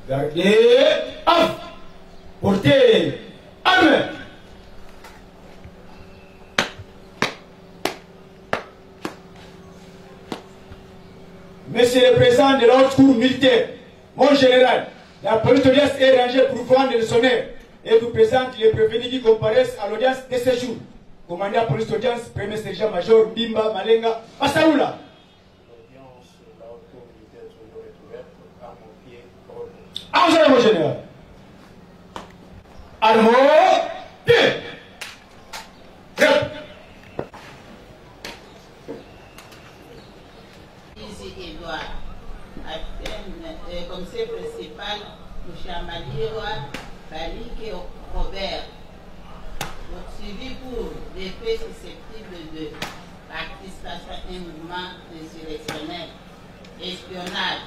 Gardez armes. Portez armes. Monsieur le Président de la haute cour militaire, mon général, la police d'audience est rangée pour vous rendre le sonore et vous présente les prévenus qui comparaissent à l'audience de ce jour. Commandant police d'audience, premier sergent-major Bimba Malenga Massaoula. L'audience de la haute cour militaire toujours est ouverte. Armes au pied, ordre. Armes, mon général. Armes au pied. Commissaire principal, M. Amalirwa Balike Robert, poursuivi pour des faits susceptibles de participation à un mouvement insurrectionnel, espionnage,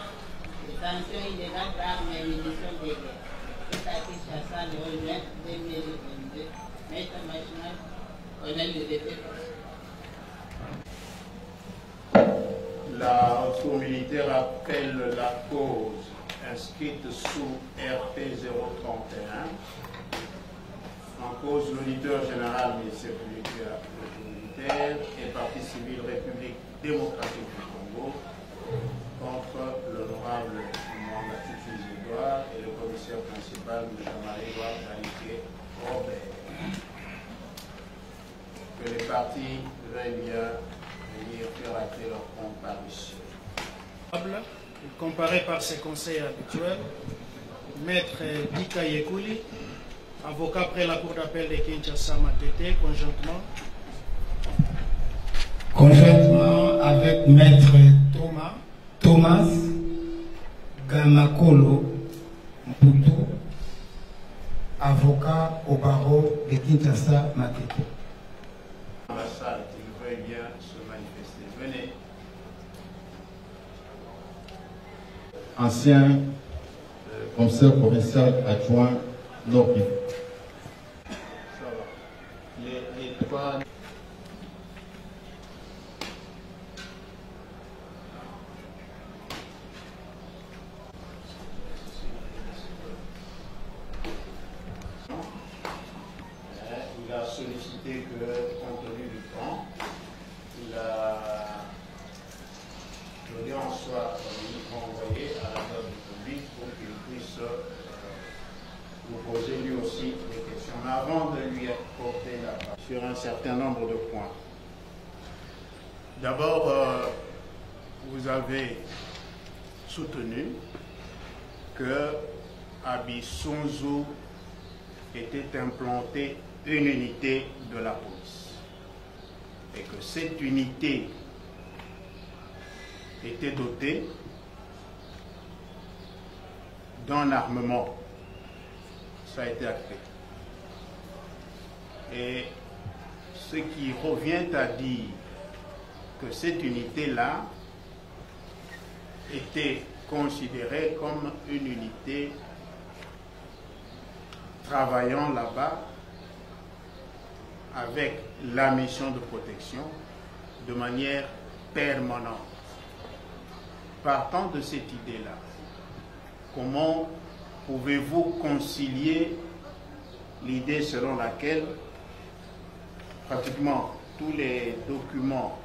détention illégale d'armes et munitions de guerre. C'est à Kinshasa le 9 mai 2022. Maître Machinal, colonel de l'épée. La haute cour militaire appelle la cause inscrite sous RP 031 en cause l'auditeur général ministère public de la militaire et partie civile République démocratique du Congo contre l'honorable Mwanga Edouard et le commissaire principal Mouchamaïwa Balike Robert. Que les parties veuillent bien venir faire acter leur comparution. Comparé par ses conseils habituels, Maître Dika Yekuli, avocat près la Cour d'appel de Kinshasa Matete, conjointement avec Maître Thomas Gamakolo Mputu, avocat au barreau de Kinshasa Matete. Dans la salle, ils veuillent bien se manifester. Venez. Ancien commissaire provincial adjoint Nord-Kivu. Ça va. Les trois. Il a sollicité que, compte tenu du temps, l'audience soit envoyée à la note du public pour qu'il puisse vous poser lui aussi des questions. Mais avant de lui apporter la parole sur un certain nombre de points. D'abord, vous avez soutenu que à Bisonzo était implantée une unité de la police et que cette unité était dotée d'un armement. Ça a été acté. Et ce qui revient à dire que cette unité-là était considérée comme une unité travaillant là-bas avec la mission de protection de manière permanente. Partant de cette idée-là, comment pouvez-vous concilier l'idée selon laquelle pratiquement tous les documents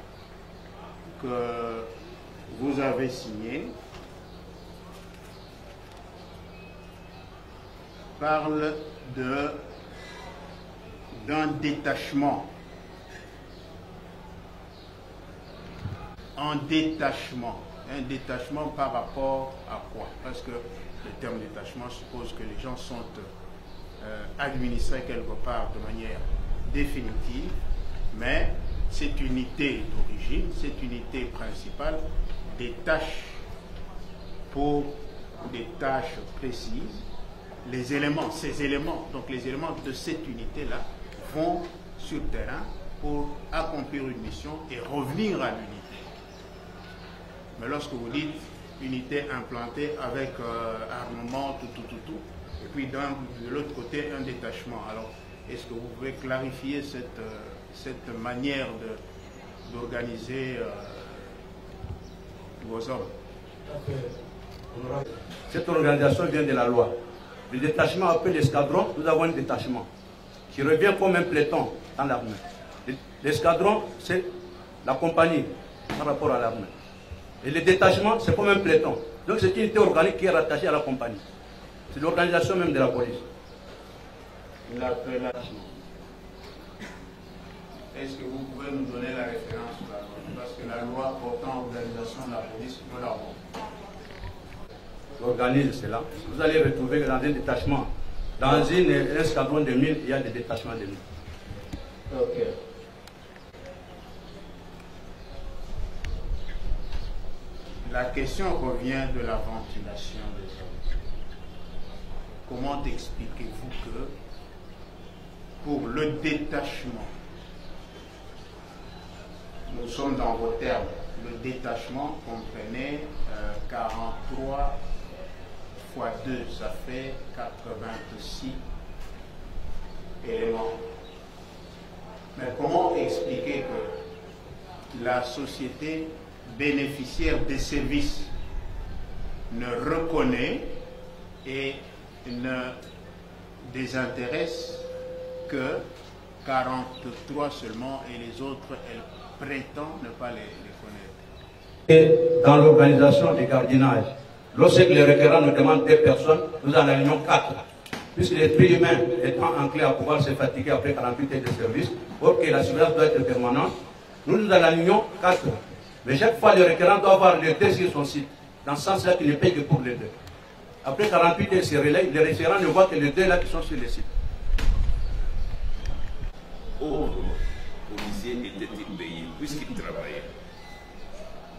que vous avez signés parlent d'un détachement. Un détachement par rapport à quoi? Parce que le terme détachement suppose que les gens sont administrés quelque part de manière définitive, mais cette unité d'origine, cette unité principale, détache pour des tâches précises les éléments, ces éléments, donc les éléments de cette unité-là vont sur le terrain pour accomplir une mission et revenir à l'unité. Mais lorsque vous dites unité implantée avec armement, tout, et puis de l'autre côté un détachement, alors est-ce que vous pouvez clarifier cette manière d'organiser vos hommes? Cette organisation vient de la loi. Le détachement appelé l'escadron, nous avons un détachement qui revient comme un peloton dans l'armée. L'escadron, c'est la compagnie par rapport à l'armée. Et le détachement, c'est comme un peloton. Donc c'est une unité organique qui est rattachée à la compagnie. C'est l'organisation même de la police. Est-ce que vous pouvez nous donner la référence là? Parce que la loi portant organisation de la police, nous l'avons. J'organise cela. Vous allez retrouver dans un détachement. Dans un escadron de mines, il y a des détachements de mines. Ok. La question revient de la ventilation des hommes. Comment expliquez-vous que pour le détachement, nous sommes dans vos termes, le détachement comprenait 43 fois 2, ça fait 86 éléments. Mais comment expliquer que la société bénéficiaire des services ne reconnaît et ne désintéresse que 43 seulement et les autres, elle prétend ne pas les connaître? Et dans l'organisation du gardiennage, lorsque les requérants nous demandent des personnes, nous en alignons 4. Puisque l'esprit humain étant enclin à pouvoir se fatiguer après 48 heures de service, or que la surveillance doit être permanente, nous en alignons 4. Mais chaque fois, le requérant doit avoir les 2 sur son site. Dans ce sens-là, il ne paye que pour les 2. Après 48 heures, se relaye, les requérants ne voient que les 2 là qui sont sur le site. Or, policier était-il payé puisqu'il travaillait?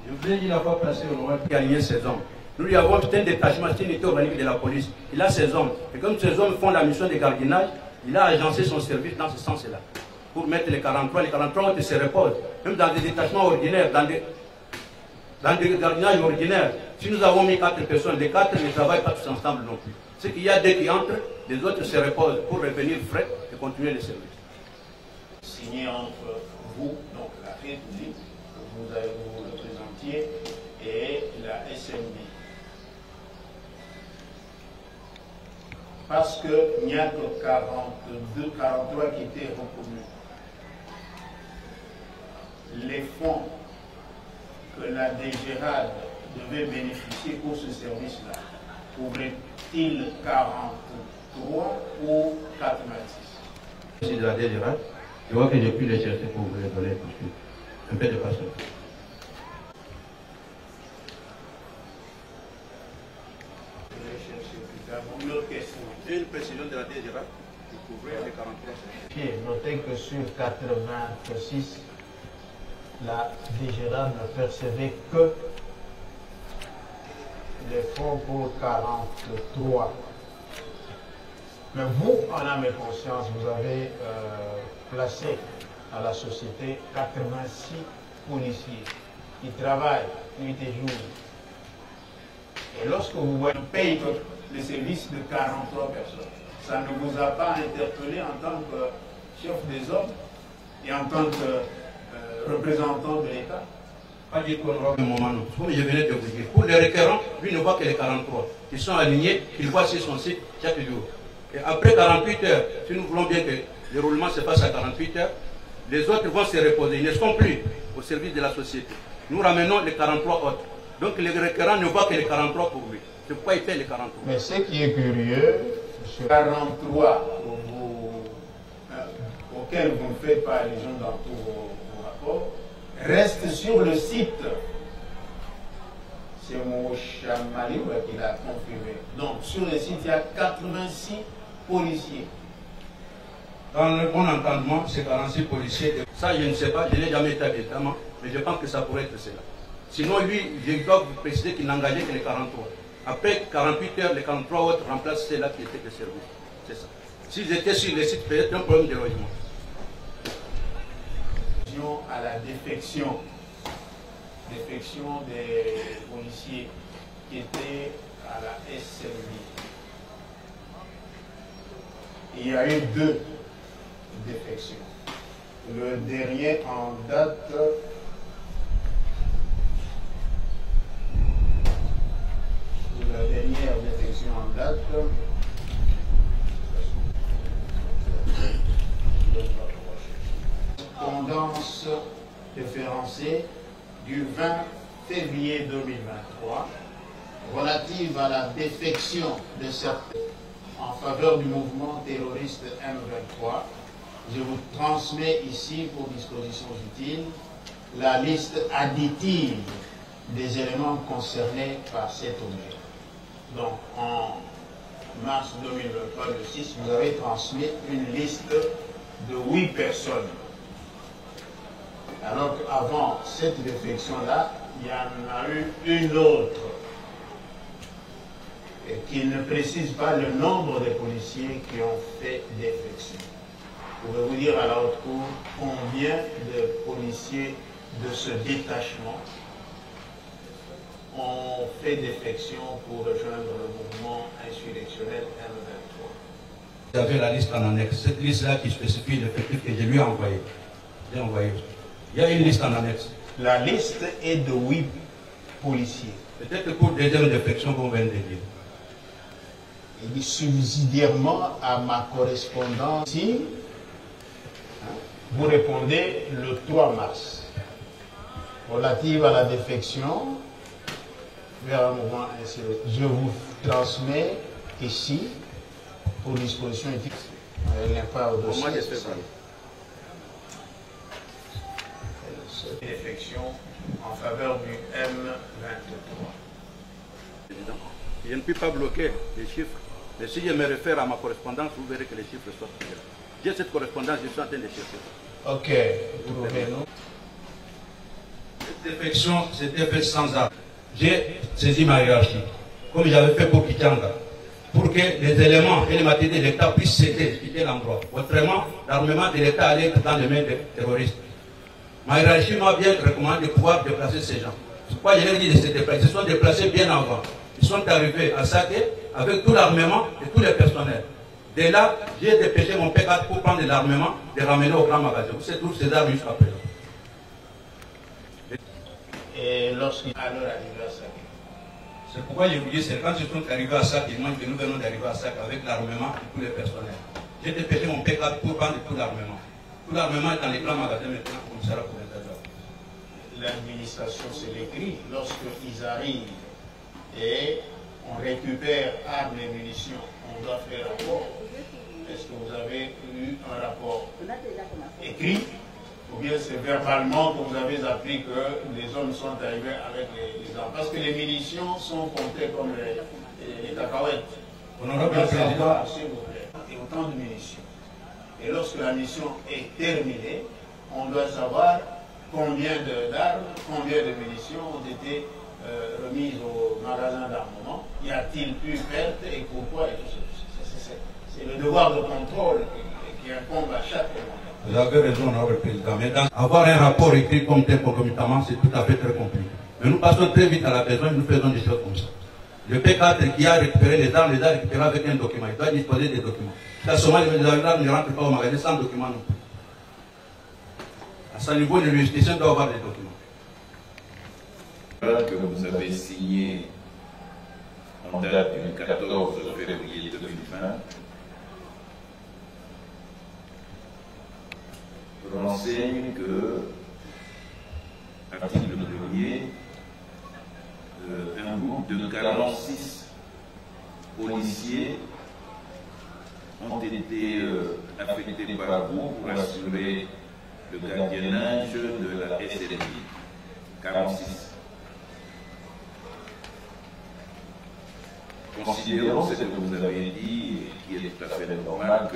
Je vous ai dit la fois passée au moment qui a aligné ses hommes. Nous lui avons un détachement, c'est une unité organique de la police. Il a ses hommes. Et comme ces hommes font la mission de gardiennage, il a agencé son service dans ce sens-là. Pour mettre les 43 autres se reposent. Même dans des détachements ordinaires, dans des gardiennages ordinaires, si nous avons mis 4 personnes, les 4 ne travaillent pas tous ensemble non plus. C'est qu'il y a 2 qui entrent, les autres se reposent pour revenir frais et continuer le service. Signé entre vous, donc la République, que vous représentiez, et la SNB. Parce qu'il n'y a que 43 qui étaient reconnus. Les fonds que la DGRAD devait bénéficier pour ce service-là, couvraient-ils 43 ou 86? C'est de la DGRAD. Je vois que j'ai pu les chercher pour vous les donner tout de suite. Un peu de patience. Une autre question. Une précision de la DGRAD qui couvrait les 43. Notez que sur 86, la DGRAD ne percevait que les fonds pour 43. Mais vous, en âme et conscience, vous avez placé à la société 86 policiers qui travaillent nuit et jour. Et lorsque vous voyez On paye les services de 43 personnes. Ça ne vous a pas interpellé en tant que chef des hommes et en tant que représentant de l'État? Pas dire qu'on aura un moment, non. Comme je venais de vous dire, pour les requérants, lui ne voit que les 43. Ils sont alignés, qu'ils voient sur son site chaque jour. Et après 48 heures, si nous voulons bien que le roulement se fasse à 48 heures, les autres vont se reposer. Ils ne sont plus au service de la société. Nous ramenons les 43 autres. Donc les requérants ne voient que les 43 pour lui. C'est pourquoi il paie les 43. Mais ce qui est curieux, M. 43 auxquels vous ne faites pas allusion dans tous vos rapports, restent sur le site. C'est mon Chamali qui l'a confirmé. Donc sur le site, il y a 86 policiers. Dans le bon entendement, c'est 46 policiers. Ça, je ne sais pas, je n'ai jamais été évidemment, mais je pense que ça pourrait être cela. Sinon, lui, je dois vous préciser qu'il n'engageait que les 43. Après 48 heures, les 43 autres remplacent ceux-là qui étaient de service. C'est ça. S'ils étaient sur le site, peut-être un problème de logement. À la défection des policiers qui étaient à la SNB. Il y a eu 2 défections. Le dernier en date du 20 février 2023 relative à la défection de certains en faveur du mouvement terroriste M23, je vous transmets ici pour dispositions utiles la liste additive des éléments concernés par cet objet. Donc en mars 2023, le 6, vous avez transmis une liste de 8 personnes. Alors qu'avant cette défection-là, il y en a eu une autre qui ne précise pas le nombre de policiers qui ont fait défection. Pouvez-vous dire à la haute cour combien de policiers de ce détachement ont fait défection pour rejoindre le mouvement insurrectionnel M23? Vous avez la liste en annexe. Cette liste-là qui spécifie l'effectif que je lui ai envoyé. Il y a une liste en annexe. La liste est de 8 policiers. Peut-être pour deuxième défection qu'on vient de dire. Il dit subsidiairement à ma correspondance. Si vous répondez le 3 mars, relative à la défection vers un mouvement insurrectionnel. Je vous transmets ici pour disposition utile. Elle n'est pas au dossier. Défection en faveur du M23. Je ne peux pas bloquer les chiffres, mais si je me réfère à ma correspondance, vous verrez que les chiffres sont clairs. J'ai cette correspondance, je suis en train de chercher. Ok, trouvez-nous. Cette défection s'était faite sans armes. J'ai saisi ma hiérarchie, comme j'avais fait pour Kichanga, pour que les éléments et les matériels de l'État puissent céder, quitter l'endroit. Autrement, l'armement de l'État allait être dans les mains des terroristes. Ma hiérarchie m'a bien recommandé de pouvoir déplacer ces gens. C'est pourquoi je leur ai dit de se déplacer. Ils se sont déplacés bien avant. Ils sont arrivés à Saké avec tout l'armement et tous les personnels. Dès là, j'ai dépêché mon P4 pour prendre de l'armement, de ramener au grand magasin. Vous savez tous ces armes jusqu'à présent. Et lorsqu'ils sont arrivés à Saké. C'est pourquoi je vous dis, c'est quand ils sont arrivés à Saké, moi que nous venons d'arriver à Saké avec l'armement et tous les personnels. J'ai dépêché mon P4 pour prendre tout l'armement. Tout l'armement est dans les grands magasins maintenant, comme ça pour l'intérieur. L'administration, c'est l'écrit. Lorsqu'ils arrivent et on récupère armes et munitions, on doit faire un rapport. Est-ce que vous avez eu un rapport écrit ou bien c'est verbalement que vous avez appris que les hommes sont arrivés avec les armes? Parce que les munitions sont comptées comme les cacahuètes. Honorable Président, s'il vous plaît, et autant de munitions. Et lorsque la mission est terminée, on doit savoir combien d'armes, combien de munitions ont été remises au magasin d'armement. Y a-t-il eu perte et pourquoi? C'est le devoir de contrôle qui incombe à chaque moment. Vous avez raison, Honorable Président. Mais avoir un rapport écrit comme tel concomitamment, c'est tout à fait très compliqué. Mais nous passons très vite à la besoin, nous faisons des choses comme ça. Le P4 qui a récupéré les armes les a récupérées avec un document. Il doit disposer des documents. Là, seulement les armes ne rentrent pas au magasin sans document non plus. À ce niveau, le justice doit avoir des documents. Que vous avez signé en date du 14 février 2020 renseigne que, article 1er, un groupe de 46 policiers ont été affectés par vous pour assurer le gardiennage de la SNI. 46. Considérons ce que vous avez dit, qui est tout à fait normal,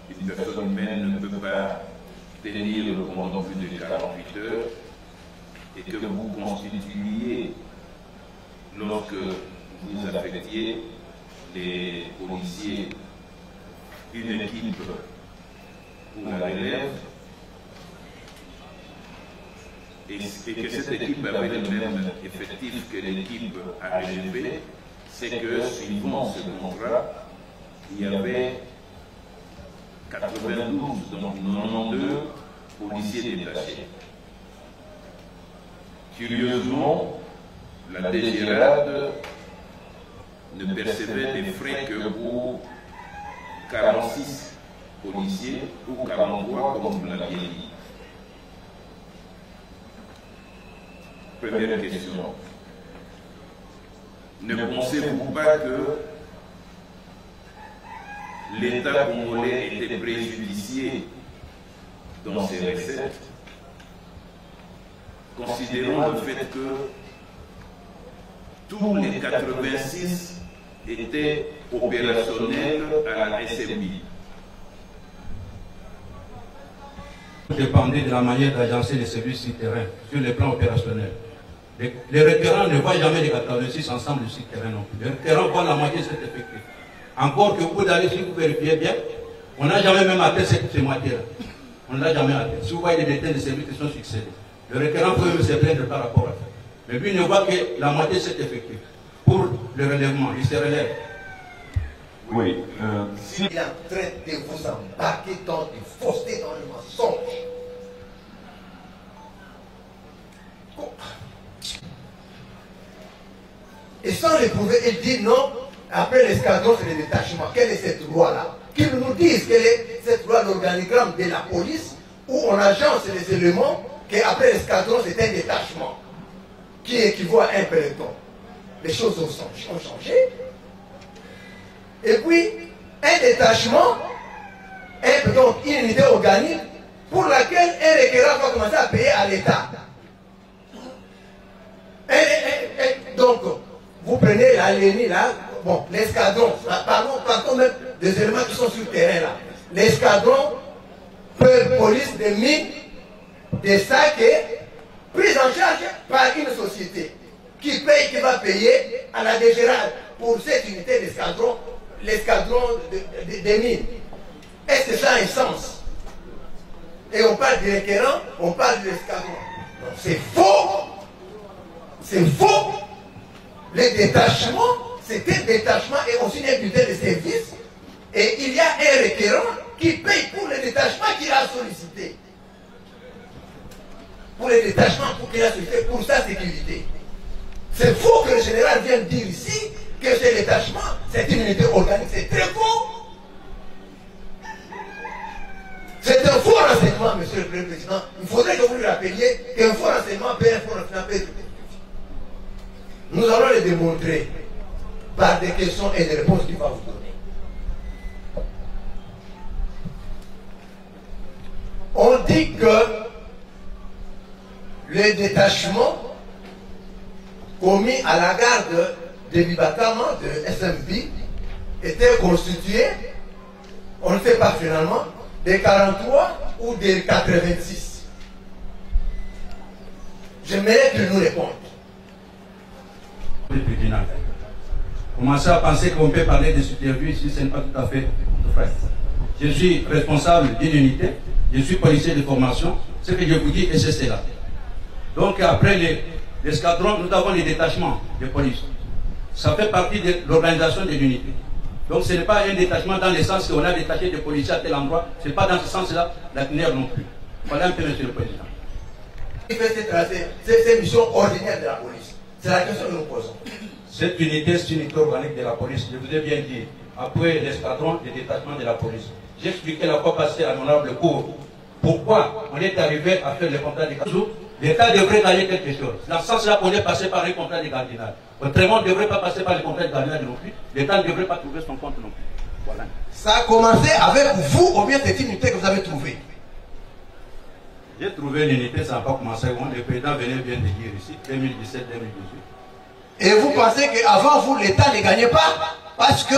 qu'une personne humaine ne peut pas tenir le commandant plus de 48 heures, et que vous constituiez, lorsque vous affectiez les policiers, une équipe pour la relève, et que cette équipe avait le même effectif que l'équipe à relever, c'est que suivant ce contrat, il y avait 92, donc 92 policiers détachés. Curieusement, la DGRAD ne percevait des frais que pour 46 policiers ou 43 comme vous l'aviez dit. Première question. Ne pensez-vous pas que l'État congolais était préjudicié dans ses recettes, considérant le fait que tous les 86 étaient opérationnels à la SMI? Tout dépendait de la manière d'agencer les services sur terrain, sur le plan opérationnel. Les référents ne voient jamais les 86 ensemble sur terrain non plus. Les référents voient la moitié de cet effectif. Encore que vous allez, si vous vérifiez bien, on n'a jamais même atteint ces moitiés-là. On ne l'a jamais atteint. Si vous voyez les détails de services qui sont succédés, le référent peut même se plaindre par rapport à ça. Mais lui ne voit que la moitié de cet effectif. Pour le relèvement, il se relève. Oui. Il est en train de vous embarquer dans des faussetés, dans le mensonge. Et sans le prouver, il dit non. Après l'escadron, c'est le détachement. Quelle est cette loi-là? Qu'ils nous disent quelle est cette loi d'organigramme de la police où on agence les éléments qu'après l'escadron, c'est un détachement qui équivaut à un peloton. Les choses ont changé. Et puis, un détachement est donc une unité organique pour laquelle un requérant va commencer à payer à l'État. Donc, vous prenez la LENI là, bon, l'escadron, partons même des éléments qui sont sur le terrain là. L'escadron, police des mines, des sacs, pris en charge par une société qui paye, qui va payer à la DGRAD pour cette unité d'escadron, l'escadron des mines. Est-ce que ça a un sens? Et on parle du requérant, on parle de l'escadron. C'est faux! C'est faux! Le détachement, c'est un détachement et aussi une unité de service. Et il y a un requérant qui paye pour le détachement qu'il a sollicité. Pour le détachement qu'il a sollicité, pour sa sécurité. C'est faux que le général vienne dire ici que ce détachement, c'est une unité organique. C'est très faux. C'est un faux renseignement, monsieur le Premier Président. Il faudrait que vous lui rappeliez qu'un faux renseignement peut un faux renseignement peut être. Nous allons le démontrer par des questions et des réponses qu'il va vous donner. On dit que le détachement commis à la garde de Bibatama, de SMB, était constitué, on ne sait pas finalement, des 43 ou des 86. J'aimerais qu'il nous réponde. Commencez à penser qu'on peut parler de supervie ici, ce n'est pas tout à fait vrai. Je suis responsable d'une unité, je suis policier de formation, ce que je vous dis et c'est cela. Donc après l'escadron, nous avons les détachements de police. Ça fait partie de l'organisation de l'unité. Donc ce n'est pas un détachement dans le sens qu'on a détaché des policiers à tel endroit, ce n'est pas dans ce sens-là la CNR non plus. Voilà un peu, monsieur le Président. Il fait ces missions ordinaires de la police. C'est la question que nous posons. Cette unité, c'est une unité organique de la police. Je vous ai bien dit, après l'escadron, le détachement de la police. J'ai expliqué la fois passée à l'honorable cour pourquoi on est arrivé à faire le contrat de gardiennage. L'État devrait gagner quelque chose. Dans ce sens-là, on est passé par les contrats de gardiennage. Autrement, on ne devrait pas passer par les contrats de gardiennage non plus. L'État ne devrait pas trouver son compte non plus. Voilà. Ça a commencé avec vous, ou bien c'est une unité que vous avez trouvée? J'ai trouvé l'unité, ça n'a pas commencé. Le président venait bien de dire ici, 2017-2018. Et vous pensez qu'avant vous, l'État ne gagnait pas? Parce qu'il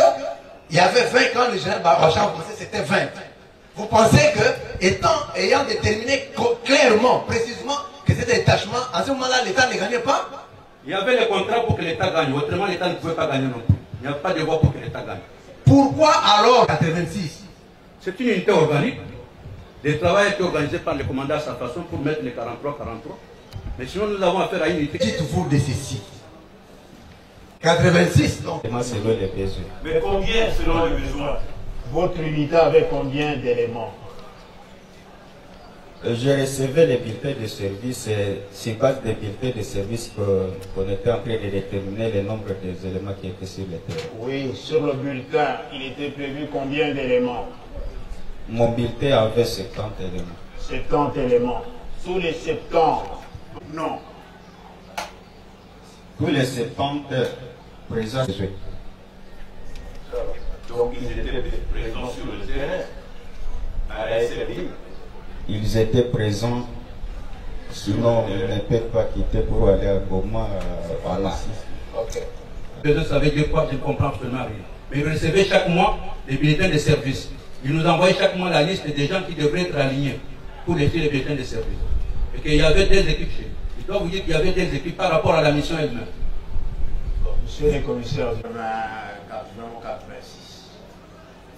y avait 20 quand le général Barbacha a commencé, c'était 20. Vous pensez que, ayant déterminé clairement, précisément, que c'était détachement, à ce moment-là, l'État ne gagnait pas? Il y avait le contrat pour que l'État gagne. Autrement, l'État ne pouvait pas gagner non plus. Il n'y a pas de voie pour que l'État gagne. Pourquoi alors 86? C'est une unité organique. Le travail a été organisé par le commandant à sa façon pour mettre les 43-43. Mais sinon, nous avons affaire à une unité. Dites-vous de ceci. 86, non? Selon les besoins. Mais combien selon les besoins? Votre unité avait combien d'éléments? Je recevais les bulletins de service et sur base des bulletins de service qu'on était en train de déterminer le nombre des éléments qui étaient sur le terrain. Oui, sur le bulletin, il était prévu combien d'éléments? Mon bulletin avait 70 éléments. 70 éléments. Sous les 70. Non. tous les 70 présents. Donc ils étaient présents sur le terrain à la SRI. Ils étaient présents, sinon ils ne peuvent pas quitter pour aller à Goma en Assis. Ok. Ça veut dire quoi? Je ne comprends absolument rien. Mais ils recevaient chaque mois les bulletins de service. Ils nous envoyaient chaque mois la liste des gens qui devraient être alignés pour les bulletins de service. Et qu'il y avait des équipes chez nous. Je dois vous dire qu'il y avait des équipes par rapport à la mission elle-même. Monsieur le commissaire, 86.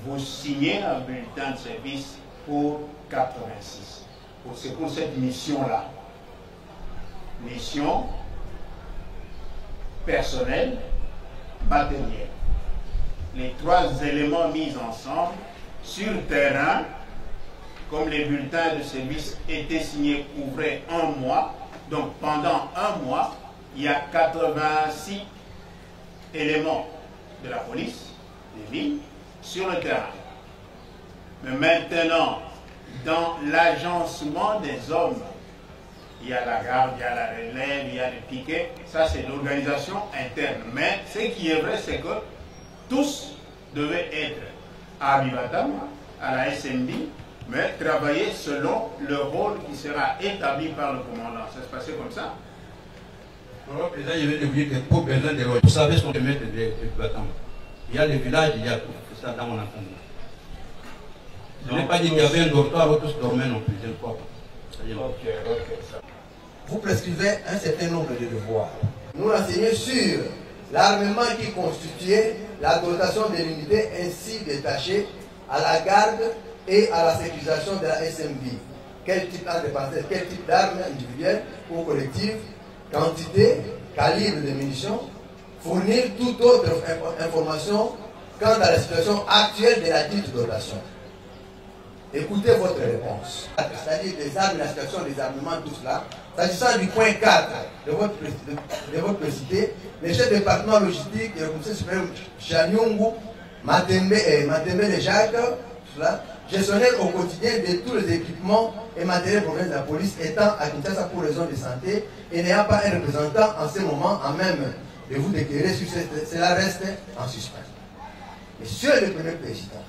Vous signez un bulletin de service pour 86. C'est pour cette mission-là. Mission personnelle, matérielle. Les trois éléments mis ensemble sur le terrain, comme les bulletins de service étaient signés, couvraient un mois. Donc pendant un mois, il y a 86 éléments de la police, des villes, sur le terrain. Mais maintenant, dans l'agencement des hommes, il y a la garde, il y a la relève, il y a les piquets, ça c'est l'organisation interne. Mais ce qui est vrai, c'est que tous devaient être à Abibatam, à la SMB, mais travailler selon le rôle qui sera établi par le commandant. Ça se passait comme ça. Le président, je vais te dire que pour besoin de vous savez ce qu'on peut mettre des battants. Il y a les villages, il y a tout. C'est ça dans mon entendement. Je n'ai pas dit qu'il y avait un dortoir où tous dormaient non plus. Je ne crois pas. Vous prescrivez un certain nombre de devoirs. Nous renseignons sur l'armement qui constituait la dotation de l'unité ainsi détachée à la garde et à la sécurisation de la SMB. Quel type d'armes individuelles ou collectives, quantité, calibre de munitions, fournir toute autre information quant à la situation actuelle de la dite dotation. Écoutez votre réponse. C'est-à-dire des armes, la situation des armements, tout cela. S'agissant du point 4 de votre précité, les chefs de département logistique et le conseil supérieur Chanyungu, Matembe de Jacques, cela, gestionnaire au quotidien de tous les équipements et matériels provenant de la police étant à Kinshasa pour raison de santé et n'ayant pas un représentant en ce moment à même de vous déclarer sur cela reste en suspens. Monsieur le Premier Président,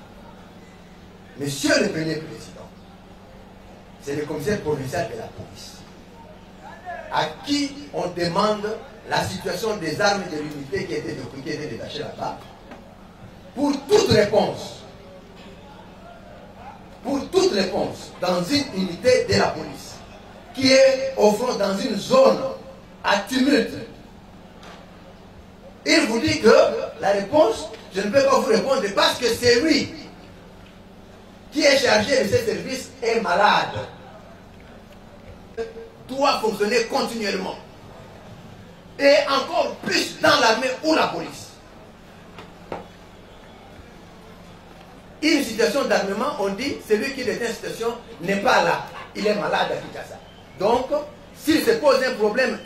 c'est le commissaire provincial de la police à qui on demande la situation des armes de l'unité qui étaient détachées là-bas. Pour toute réponse dans une unité de la police qui est au front dans une zone à tumulte, il vous dit que la réponse, je ne peux pas vous répondre parce que c'est lui qui est chargé de ce service est malade, doit fonctionner continuellement. Et encore plus dans l'armée ou la police. Une situation d'armement, on dit, celui qui détient une situation n'est pas là. Il est malade à Kinshasa. Donc, s'il se pose un problème,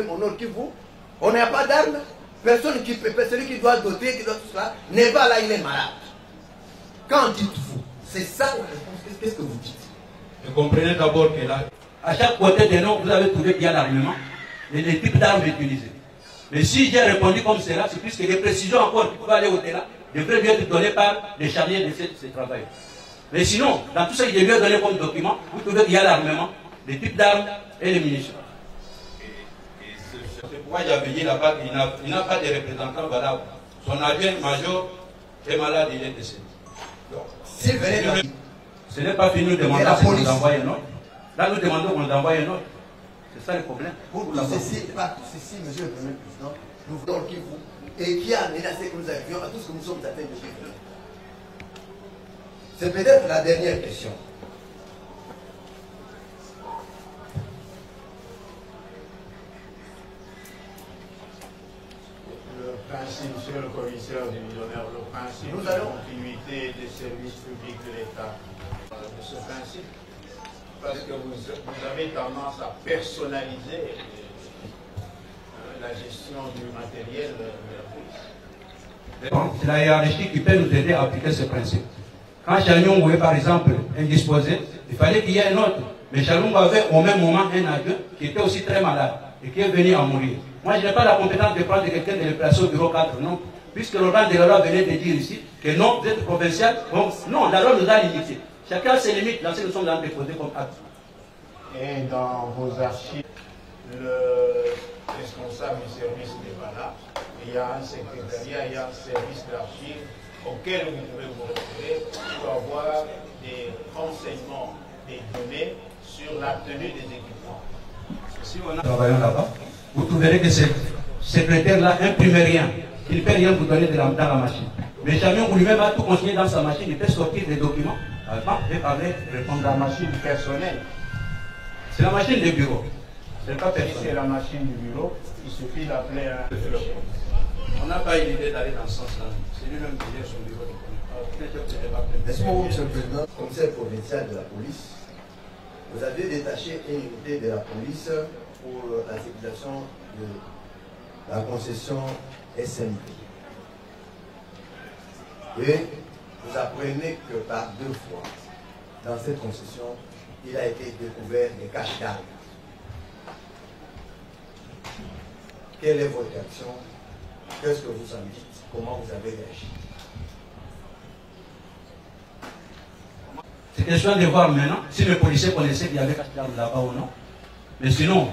au Nord Kivu, on n'a pas d'armes, celui qui doit doter, qui doit tout cela, n'est pas là, il est malade. Qu'en dites-vous? C'est ça la réponse. Qu'est-ce que vous dites? Vous comprenez d'abord que là, à chaque côté de nous, vous avez trouvé qu'il y a l'armement et les types d'armes utilisées. Mais si j'ai répondu comme cela, c'est puisque les précisions encore qui peuvent aller au-delà devraient lui être données par les charniers de ce travail. Mais sinon, dans tout ce que je lui ai donné comme document, vous trouvez qu'il y a l'armement, les types d'armes et les munitions. C'est pourquoi j'avais dit là-bas qu'il n'a pas de représentant valable. Son adjoint-major est malade, il est décédé. Ce n'est pas fini, nous demandons si nous envoie un autre. Là, nous demandons qu'on nous envoie un autre. C'est ça le problème. Ceci, monsieur le Premier Président, nous voulons qu'il vous, et qui a menacé que nous avions à tout ce que nous sommes atteints de vivre. C'est peut-être la dernière question. Le principe, monsieur le commissaire divisionnaire, le principe de la continuité des services publics de l'État, de ce principe, parce que vous avez tendance à personnaliser la gestion du matériel de la police. C'est la hiérarchie qui peut nous aider à appliquer ce principe. Quand Chanyungu est par exemple indisposé, il fallait qu'il y ait un autre. Mais Chanyungu avait au même moment un adjoint qui était aussi très malade. et qui est venu à mourir. Moi, je n'ai pas la compétence de prendre quelqu'un de le placer au bureau 4, non. Puisque l'organe de la loi venait de dire ici que non, vous êtes provincial. Donc, non, la loi nous a limité. Chacun a ses limites dans ce que nous sommes dans déposé comme acte. Et dans vos archives, le responsable du service n'est pas là. Il y a un secrétariat, il y a un service d'archives auquel vous pouvez vous retrouver pour avoir des renseignements, des données sur la tenue des équipements. Si on a travaillé là-bas, vous trouverez que ce secrétaire-là n'imprime rien. Il ne peut rien vous donner dans la machine. Mais jamais on lui-même va tout consigner dans sa machine. Il peut sortir des documents. Avant, il peut parler, répondre. La machine personnelle. C'est la machine de bureau. C'est pas personnel. Si c'est la machine du bureau, il suffit d'appeler un fichier. On n'a pas eu l'idée d'aller dans ce sens-là. C'est lui-même qui gère son bureau. Merci beaucoup, Monsieur le Président. Commissaire provincial de la police, vous avez détaché une unité de la police pour la sécurisation de la concession SMT. Et vous apprenez que par 2 fois, dans cette concession, il a été découvert des caches d'armes. Quelle est votre réaction? Qu'est-ce que vous en dites? Comment vous avez réagi? C'est question de voir maintenant si le policier connaissait qu'il y avait cache d'armes là-bas ou non. Mais sinon,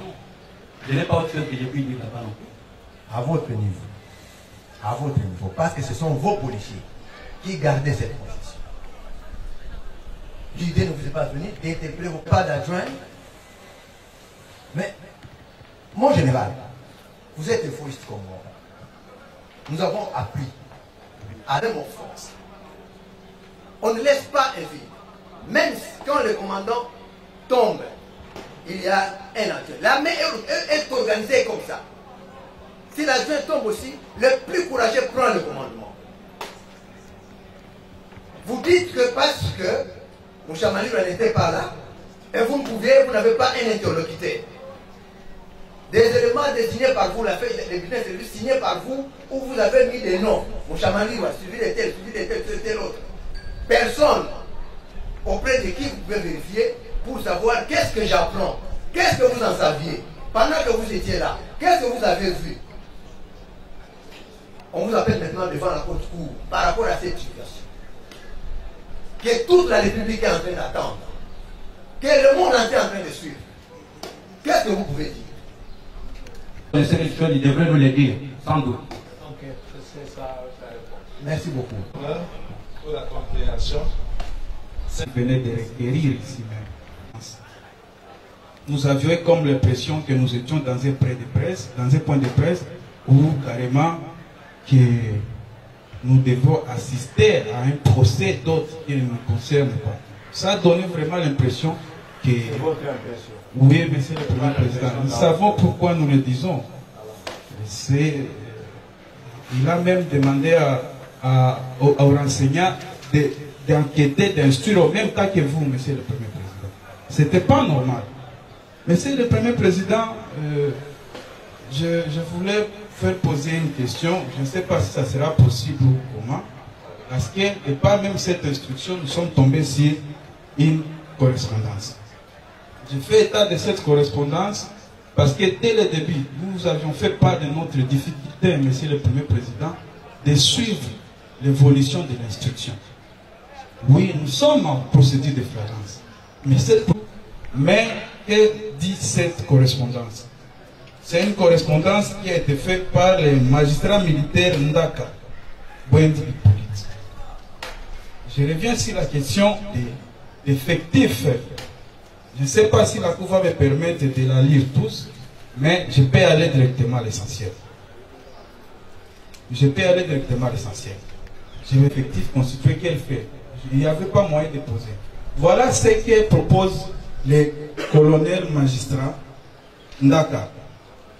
je n'ai pas autre chose que j'ai pu dire là-bas non plus. À votre niveau. À votre niveau. Parce que ce sont vos policiers qui gardaient cette position. L'idée ne vous est pas venue d'interpeller vos pas d'adjoint. Mais, mon général, vous êtes fauiste comme moi. Nous avons appris à mon force. On ne laisse pas un vide. Même quand le commandant tombe, il y a un adjoint. L'armée est organisée comme ça. Si l'adjoint tombe aussi, le plus courageux prend le commandement. Vous dites que parce que Mouchamali n'était pas là, et vous n'avez pas un interlocuteur. Des éléments désignés par vous, la feuille de bulletin de service signée par vous, où vous avez mis des noms. Mouchamali a suivi de tel autre. Personne auprès de qui vous pouvez vérifier pour savoir qu'est-ce que j'apprends, qu'est-ce que vous en saviez pendant que vous étiez là, qu'est-ce que vous avez vu. On vous appelle maintenant devant la haute cour par rapport à cette situation. Que toute la République est en train d'attendre, que le monde entier est en train de suivre. Qu'est-ce que vous pouvez dire? Le secrétaire, il devrait nous le dire, sans doute. Ok, c'est ça répond. Merci beaucoup. Pour la compréhension, ça venait de requérir ici même. Nous avions comme l'impression que nous étions dans un point de presse, où carrément que nous devons assister à un procès d'autres qui ne nous concernent pas. Ça a donné vraiment l'impression que... C'est votre impression? Oui, monsieur le Premier Président. Nous savons pourquoi nous le disons. Il a même demandé aux renseignants d'enquêter, d'instruire au même temps que vous, monsieur le Premier Président. Ce n'était pas normal. Monsieur le Premier Président, je voulais faire poser une question. Je ne sais pas si ça sera possible ou comment. Parce que, et pas même cette instruction, nous sommes tombés sur une correspondance. Je fais état de cette correspondance parce que dès le début, nous avions fait part de notre difficulté, monsieur le Premier Président, de suivre l'évolution de l'instruction. Oui, nous sommes en procédure de flagrance. Mais que dit cette correspondance? C'est une correspondance qui a été faite par le magistrat militaire Ndaka, Bwendi Hippolyte. Je reviens sur la question des effectifs. Je ne sais pas si la Cour va me permettre de la lire tous, mais je peux aller directement à l'essentiel. Je peux aller directement à l'essentiel. J'ai l'effectif constitué, qu'elle fait. Il n'y avait pas moyen de poser. Voilà ce que propose le colonel magistrat Ndaka.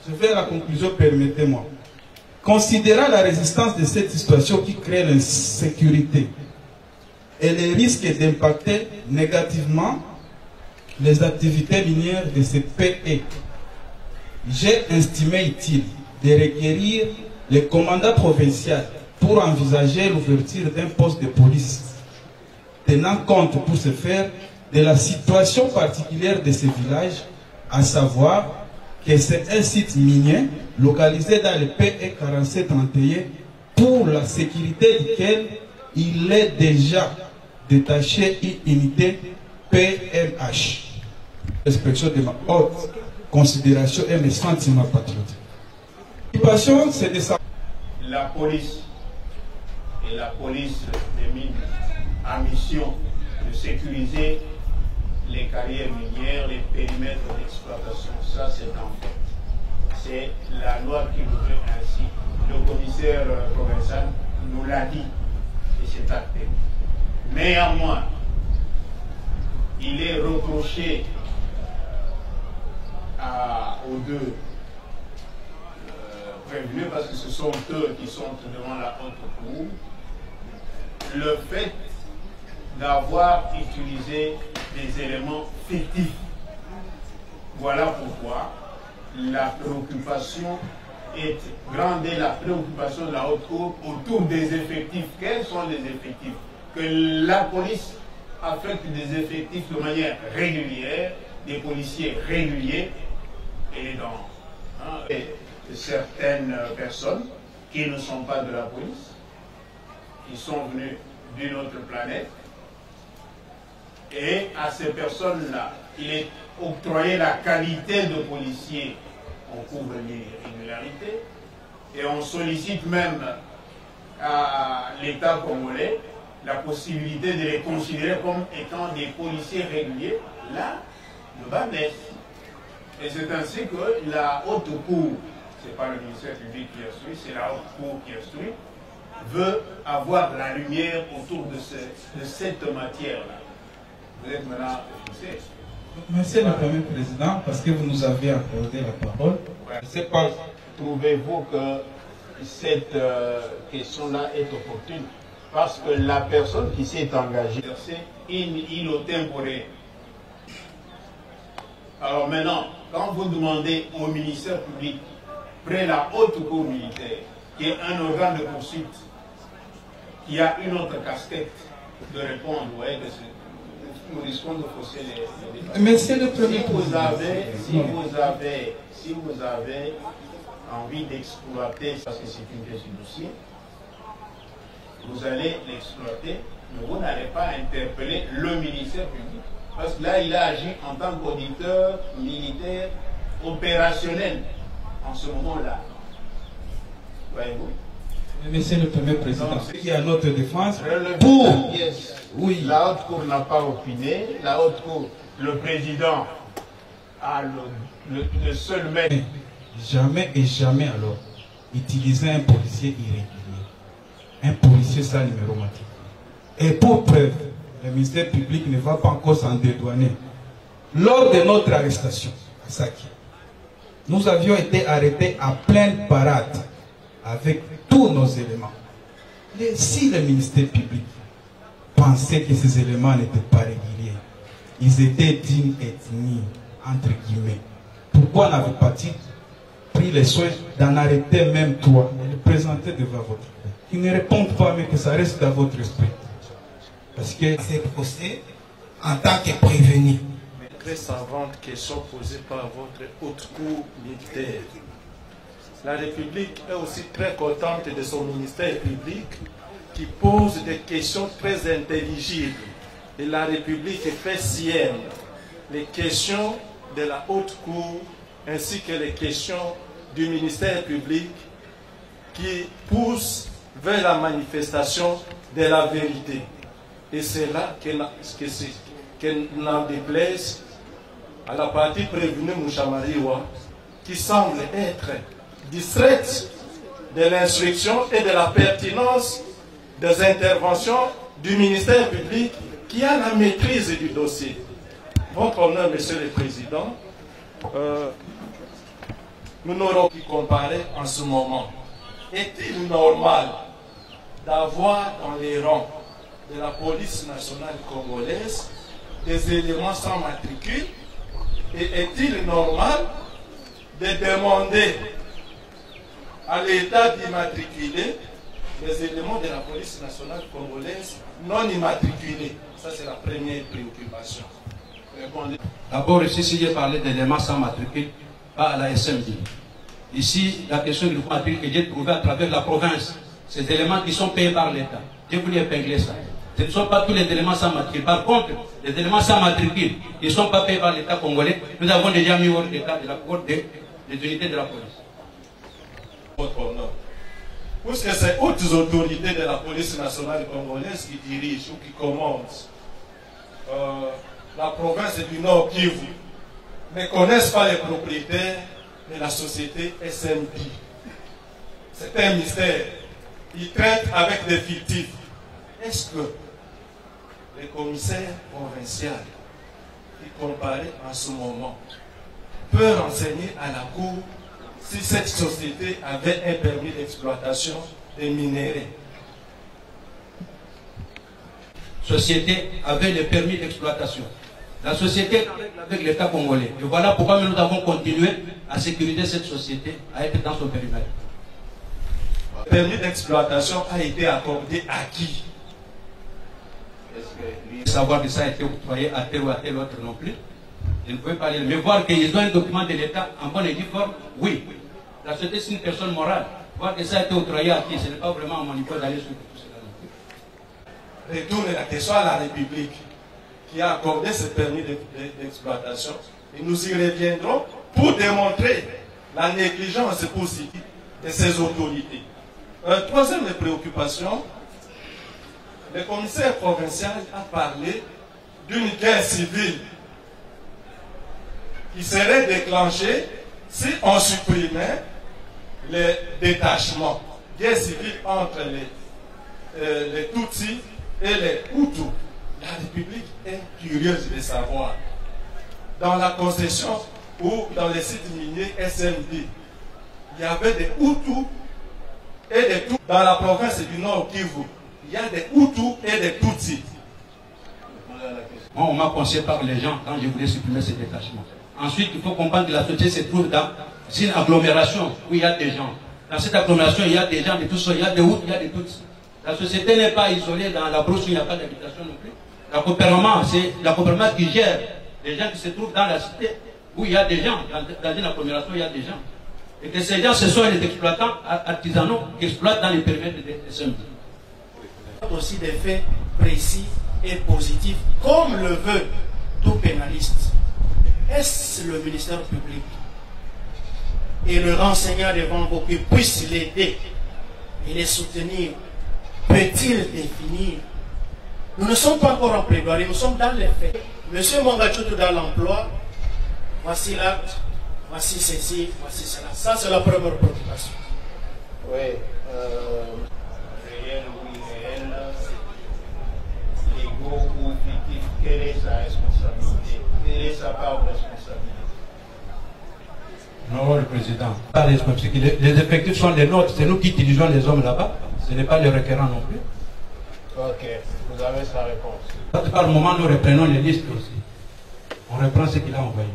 Je vais à la conclusion, permettez-moi. Considérant la résistance de cette situation qui crée l'insécurité et les risques d'impacter négativement les activités minières de ce PE, j'ai estimé utile de requérir le commandant provincial pour envisager l'ouverture d'un poste de police, tenant compte pour ce faire de la situation particulière de ces villages, à savoir que c'est un site minier localisé dans le PE 4731 pour la sécurité duquel il est déjà détaché une unité PMH. L'expression de ma haute considération et mes sentiments patriotiques. L'occupation, c'est de ça. La police et la police des mines a mission de sécuriser les carrières minières, les périmètres d'exploitation. Ça, c'est en fait. C'est la loi qui le veut ainsi. Le commissaire provincial nous l'a dit et c'est acté. Néanmoins, il est reproché aux deux prévenus, parce que ce sont eux qui sont devant la haute cour, le fait d'avoir utilisé des éléments fictifs. Voilà pourquoi la préoccupation est grande et la préoccupation de la haute cour autour des effectifs. Quels sont les effectifs? Que la police affecte des effectifs de manière régulière, des policiers réguliers, et dans certaines personnes qui ne sont pas de la police, qui sont venues d'une autre planète, et à ces personnes-là, il est octroyé la qualité de policier. On couvre l'irrégularité et on sollicite même à l'État congolais la possibilité de les considérer comme étant des policiers réguliers. Là, le bas baisse. Et c'est ainsi que la haute cour, ce n'est pas le ministère public qui instruit, c'est la haute cour qui instruit, veut avoir la lumière autour de cette matière-là. Vous êtes maintenant fixé. Merci le Premier Président, parce que vous nous avez accordé la parole. Je ne sais pas, trouvez-vous que cette question-là est opportune? Parce que la personne qui s'est engagée, c'est in au tempore. Alors maintenant, quand vous demandez au ministère public, près la haute cour militaire, qui est un organe de poursuite, qui a une autre casquette, de répondre, vous voyez que nous risquons de fausser les débats. Monsieur le Premier si vous avez envie d'exploiter, parce que c'est une pièce du dossier, vous allez l'exploiter, mais vous n'allez pas interpeller le ministère public. Parce que là, il a agi en tant qu'auditeur militaire opérationnel en ce moment-là. Voyez-vous? Monsieur le Premier Président, qui a notre défense pour... Oui. La haute cour n'a pas opiné. La haute cour, le président a le seul maître. Jamais et jamais alors utiliser un policier irrégulier, un policier sans numéro matriculé. Et pour preuve, le ministère public ne va pas encore s'en dédouaner. Lors de notre arrestation à Saki, nous avions été arrêtés à pleine parade avec tous nos éléments. Si le ministère public pensait que ces éléments n'étaient pas réguliers, ils étaient d'une ethnie, entre guillemets, pourquoi n'avez pas-il pris les soins d'en arrêter même toi et le présenter devant votre père? Qu'ils ne répondent pas, mais que ça reste dans votre esprit. Parce que c'est procès en tant que prévenu. Très savante question posée par votre haute cour militaire. La République est aussi très contente de son ministère public qui pose des questions très intelligibles. Et la République fait sienne les questions de la haute cour ainsi que les questions du ministère public qui poussent vers la manifestation de la vérité. Et c'est là qu'elle n'en déplaise à la partie prévenue Mouchamariwa, qui semble être distraite de l'instruction et de la pertinence des interventions du ministère public qui a la maîtrise du dossier. Votre honneur, Monsieur le Président, nous n'aurons pu comparer en ce moment. Est-il normal d'avoir dans les rangs de la police nationale congolaise des éléments sans matricule? Et est-il normal de demander à l'État d'immatriculer les éléments de la police nationale congolaise non immatriculés? Ça, c'est la première préoccupation. D'abord, ici, si j'ai parlé d'éléments sans matricule, pas à la SMD. Ici, la question du matricule que j'ai trouvée à travers la province, ces éléments qui sont payés par l'État. J'ai voulu épingler ça. Ce ne sont pas tous les éléments sans matricule. Par contre, les éléments sans matricule qui ne sont pas payés par l'État congolais, nous avons déjà mis hors d'état de la cour des unités de la police. Votre honneur. Puisque c'est hautes autorités de la police nationale congolaise qui dirigent ou qui commandent la province du Nord Kivu, ne connaissent pas les propriétaires de la société SMD. C'est un mystère. Ils traitent avec des fictifs. Est-ce que le commissaire provincial qui comparaît en ce moment peut renseigner à la Cour si cette société avait un permis d'exploitation des minéraux? Société avait le permis d'exploitation. La société avec l'État congolais. Et voilà pourquoi nous avons continué à sécuriser cette société, à être dans son périmètre. Le permis d'exploitation a été accordé à qui? Savoir que ça a été octroyé à tel ou à tel autre non plus. Je ne pouvais pas lire. Mais voir qu'ils ont un document de l'État en bonne et due forme, oui. La société, c'est une personne morale. Voir que ça a été octroyé à qui? Ce n'est pas vraiment à mon niveau d'aller sur tout cela non plus. Retourne la question à la République qui a accordé ce permis d'exploitation. Et nous y reviendrons pour démontrer la négligence positive de ces autorités. Troisième préoccupation, le commissaire provincial a parlé d'une guerre civile qui serait déclenchée si on supprimait les détachements. Guerre civile entre les Tutsis et les Hutus. La République est curieuse de savoir. Dans la concession ou dans les sites miniers SMD, il y avait des Hutus et des Tutsis. Dans la province du Nord Kivu, il y a des Hutus et des Tutsis. Moi, on m'a conseillé par les gens quand je voulais supprimer ces détachements. Ensuite, il faut comprendre que la société se trouve dans une agglomération où il y a des gens. Dans cette agglomération, il y a des gens de tous sortes, il y a des Hutus, il y a des Tutsis. La société n'est pas isolée dans la brousse où il n'y a pas d'habitation non plus. L'accompagnement, c'est l'accompagnement qui gère les gens qui se trouvent dans la cité où il y a des gens, dans une agglomération où il y a des gens. Et que ces gens, ce sont les exploitants artisanaux qui exploitent dans les périmètres des SMD. Aussi des faits précis et positifs, comme le veut tout pénaliste. Est-ce le ministère public et le renseignant devant vous qui puissent l'aider et les soutenir, peut-il définir? Nous ne sommes pas encore en plaidoirie, nous sommes dans les faits. Monsieur Mongachoutou dans l'emploi, voici l'acte, voici ceci, voici cela. Ça, c'est la première préoccupation. Oui, réel ou irréel, légaux ou fictifs, quelle est sa responsabilité? Quelle est sa part de responsabilité? Non, le président. Pas les responsabilités. Les effectifs sont les nôtres, c'est nous qui utilisons les hommes là-bas, ce n'est pas les requérants non plus. Ok, vous avez sa réponse. Par le moment, nous reprenons les listes aussi. On reprend ce qu'il a envoyé.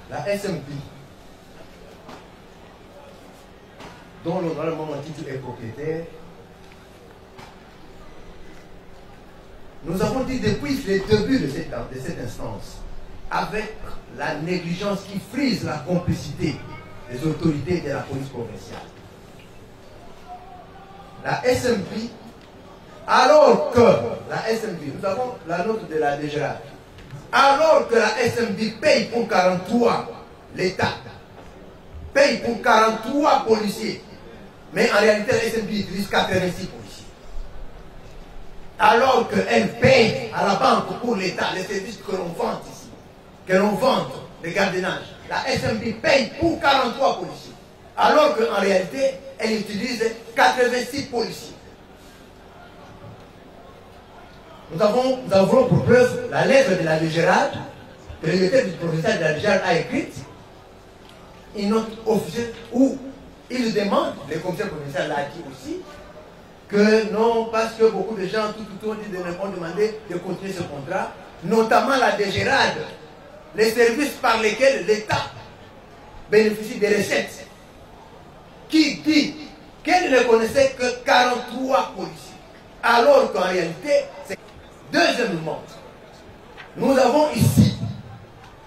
La SMP, dont l'honorable Maman Titi est propriétaire, nous avons dit depuis le début de cette instance, avec la négligence qui frise la complicité des autorités de la police provinciale, la SMP, alors que la SMP, nous avons la note de la DGRA, alors que la SMP paye pour 43, l'État paye pour 43 policiers, mais en réalité la SMP utilise 86 policiers. Alors qu'elle paye à la banque pour l'État les services que l'on vend ici, que l'on vend de gardiennage, la SMP paye pour 43 policiers, alors qu'en réalité elle utilise 86 policiers. Nous avons pour preuve la lettre de la DGRAD, que le directeur du provincial de la DGRAD a écrite, une note officielle où il demande, le commissaire provincial l'a dit aussi, que non, parce que beaucoup de gens tout ont demandé de continuer ce contrat, notamment la DGRAD, les services par lesquels l'État bénéficie des recettes, qui dit qu'elle ne connaissait que 43 policiers, alors qu'en réalité, c'est... Deuxièmement, Nous avons ici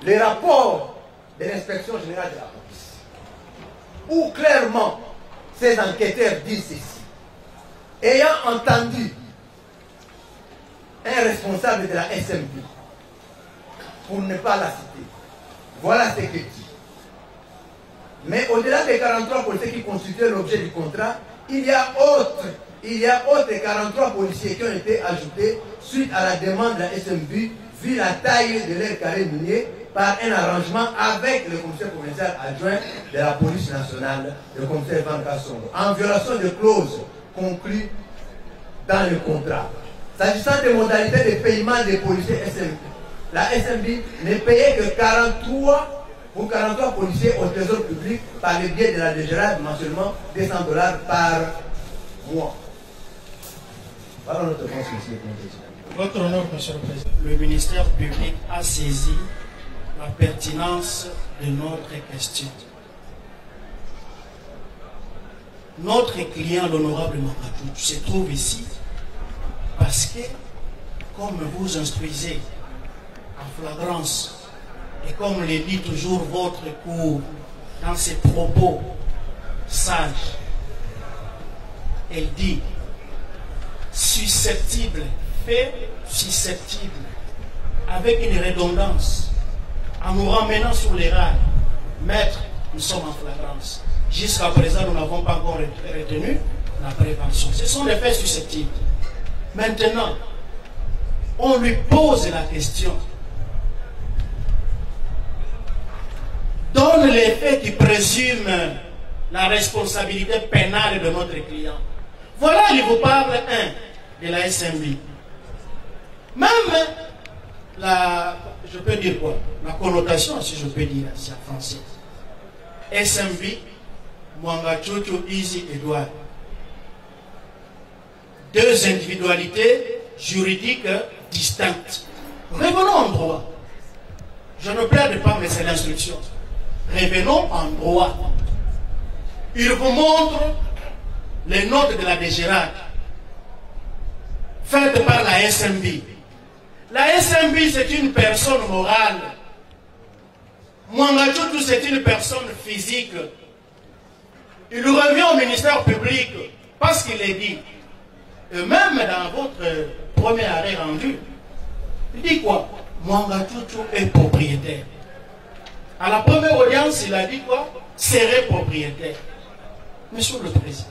les rapports de l'inspection générale de la police, où clairement ces enquêteurs disent ceci. Ayant entendu un responsable de la SMB, pour ne pas la citer, voilà ce qu'il dit. Mais au-delà des 43 policiers qui constituaient l'objet du contrat, il y a autres 43 policiers qui ont été ajoutés suite à la demande de la SMB, vu la taille de leur carré minier, par un arrangement avec le commissaire provincial adjoint de la police nationale, le commissaire Van Kassongo, en violation de clauses conclues dans le contrat. S'agissant des modalités de paiement des policiers SMB, la SMB ne payait que 43 policiers au trésor public par le biais de la DGRAD, mensuellement $200 par mois. Voilà notre réponse, monsieur le président. Votre honneur, monsieur le président. Le ministère public a saisi la pertinence de notre question. Notre client, l'honorable Mangatou, se trouve ici parce que, comme vous instruisez en flagrance, et comme le dit toujours votre cour dans ses propos sages, elle dit susceptible, fait susceptible, avec une redondance, en nous ramenant sur les rails. Maître, nous sommes en flagrance. Jusqu'à présent, nous n'avons pas encore retenu la prévention. Ce sont des faits susceptibles. Maintenant, on lui pose la question. Donne les faits qui présument la responsabilité pénale de notre client. Voilà, il vous parle, de la SMB. Même je peux dire quoi? La connotation, si je peux dire, c'est en français. SMB, Mwangachuchu, Easy, Edouard. Deux individualités juridiques distinctes. Revenons en droit. Je ne plaide pas, mais c'est l'instruction. Revenons en droit. Il vous montre les notes de la DGRAD faites par la SMB. La SMB, c'est une personne morale. Mwangachuchu, c'est une personne physique. Il revient au ministère public parce qu'il est dit, et même dans votre premier arrêt rendu, il dit quoi? Mwangachuchu est propriétaire. À la première audience, il a dit quoi? Serait propriétaire. Monsieur le Président,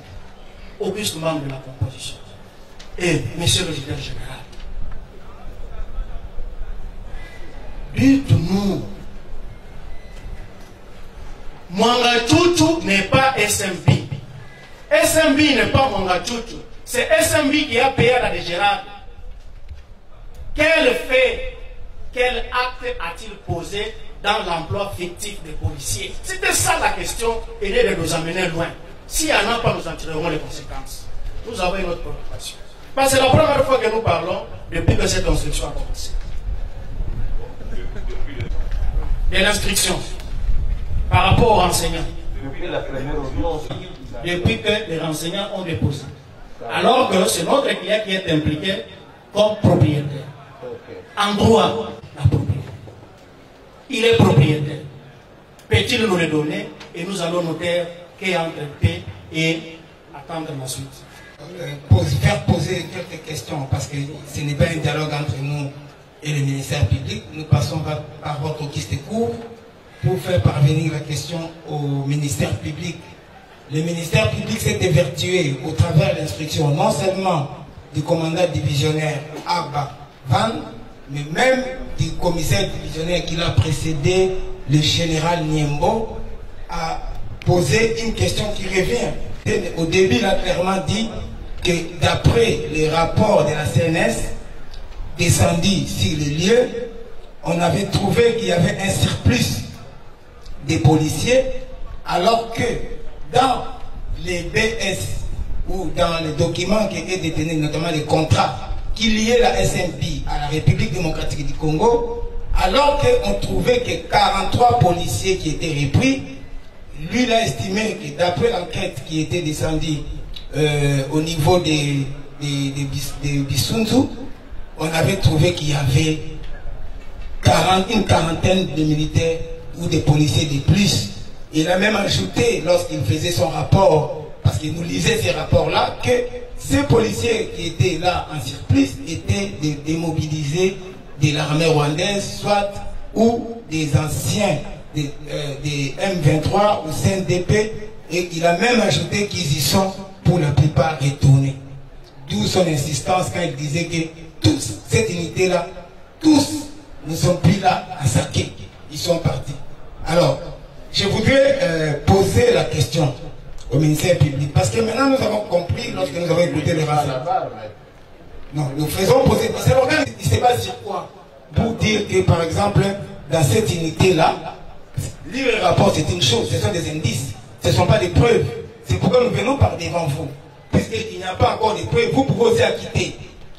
auguste membre de la composition, et Monsieur le Directeur général, dites-nous, Mwangachuchu n'est pas SMB. SMB n'est pas Mwangachuchu. C'est SMB qui a payé à la DGRAD. Quel fait, quel acte a-t-il posé dans l'emploi fictif des policiers? C'était ça la question, et de nous amener loin. S'il n'y en a pas, nous en tirerons les conséquences. Nous avons une autre préoccupation. Parce que c'est la première fois que nous parlons depuis que cette instruction a commencé. De l'instruction par rapport aux renseignants. Depuis que les renseignants ont déposé. Alors que c'est notre client qui est impliqué comme propriétaire. En droit, la propriété. Il est propriétaire. Peut-il nous le donner et nous allons noter qu'il est entre paix et attendre la suite. Faire poser quelques questions parce que ce n'est pas un dialogue entre nous et le ministère public. Nous passons par votre auguste cour pour faire parvenir la question au ministère public. Le ministère public s'est évertué au travers de l'instruction non seulement du commandant divisionnaire Abba Van, mais même du commissaire divisionnaire qui l'a précédé, le général Niembo, a posé une question qui revient. Au début, il a clairement dit que d'après les rapports de la CNS descendus sur les lieux, on avait trouvé qu'il y avait un surplus des policiers, alors que dans les BS ou dans les documents qui étaient détenus, notamment les contrats qui liaient la SMP à la République démocratique du Congo, alors qu'on trouvait que 43 policiers qui étaient repris, lui il a estimé que d'après l'enquête qui était descendue au niveau des Bissunzu, on avait trouvé qu'il y avait une quarantaine de militaires ou de policiers de plus. Il a même ajouté, lorsqu'il faisait son rapport, parce qu'il nous lisait ces rapports-là, que ces policiers qui étaient là en surplus étaient des démobilisés de l'armée rwandaise, soit ou des anciens des M23 ou CNDP, et il a même ajouté qu'ils y sont pour la plupart retournés. D'où son insistance quand il disait que tous, cette unité-là, tous ne sont plus là à saquer, ils sont partis. Alors, je voudrais poser la question au ministère public, parce que maintenant nous avons compris, lorsque nous avons écouté le renseignement. Non, nous faisons poser, c'est l'organe, il ne sait pas sur quoi. Pour dire que, par exemple, dans cette unité-là, lire le rapport, c'est une chose, ce sont des indices, ce ne sont pas des preuves. C'est pourquoi nous venons par devant vous. Puisqu'il n'y a pas encore de preuves, vous pouvez aussi acquitter.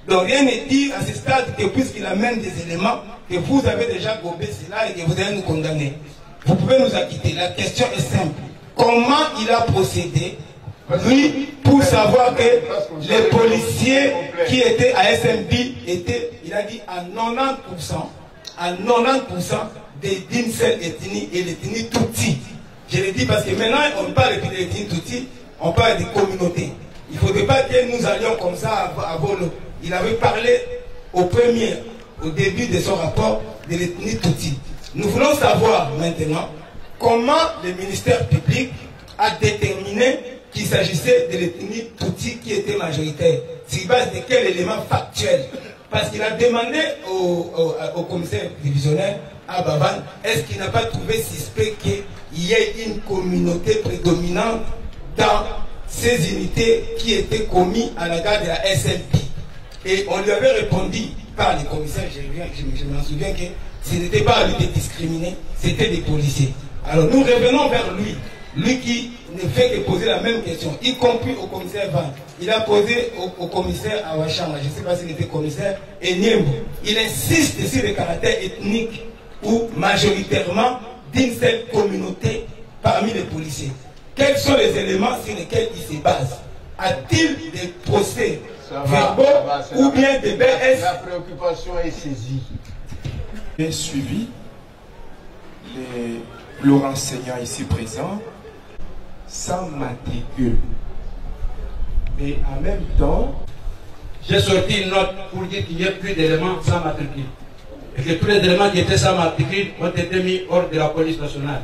Donc rien n'est dit à ce stade que puisqu'il amène des éléments, que vous avez déjà gobé cela et que vous allez nous condamner. Vous pouvez nous acquitter. La question est simple. Comment il a procédé, lui, pour savoir que les policiers qui étaient à SMB étaient, il a dit, à 90% d'une seule ethnie et l'ethnie Tutsi. Je le dis parce que maintenant, on parle de l'ethnie Tutsi, on parle de communauté. Il ne faudrait pas que nous allions comme ça à volo. Il avait parlé au début de son rapport, de l'ethnie Tutsi. Nous voulons savoir maintenant comment le ministère public a déterminé qu'il s'agissait de l'ethnie Tutsi qui était majoritaire. Sur base de quel élément factuel? Parce qu'il a demandé au commissaire divisionnaire, à Baban, est-ce qu'il n'a pas trouvé suspect qu'il y ait une communauté prédominante dans ces unités qui étaient commises à la garde de la SLP? Et on lui avait répondu par les commissaires, je m'en souviens que ce n'était pas à lui de discriminer, c'était des policiers. Alors nous revenons vers lui, lui qui ne fait que poser la même question, y compris au commissaire Van. Il a posé au commissaire Awachama, je ne sais pas s'il était commissaire, et Niembo. Il insiste sur le caractère ethnique ou majoritairement d'une seule communauté parmi les policiers. Quels sont les éléments sur lesquels il se base? A-t-il des procès verbaux ou bien des BS? La préoccupation est saisie. J'ai suivi le renseignant ici présent sans matricule. Mais en même temps, j'ai sorti une note pour dire qu'il n'y a plus d'éléments sans matricule. Et que tous les éléments qui étaient sans matricule ont été mis hors de la police nationale.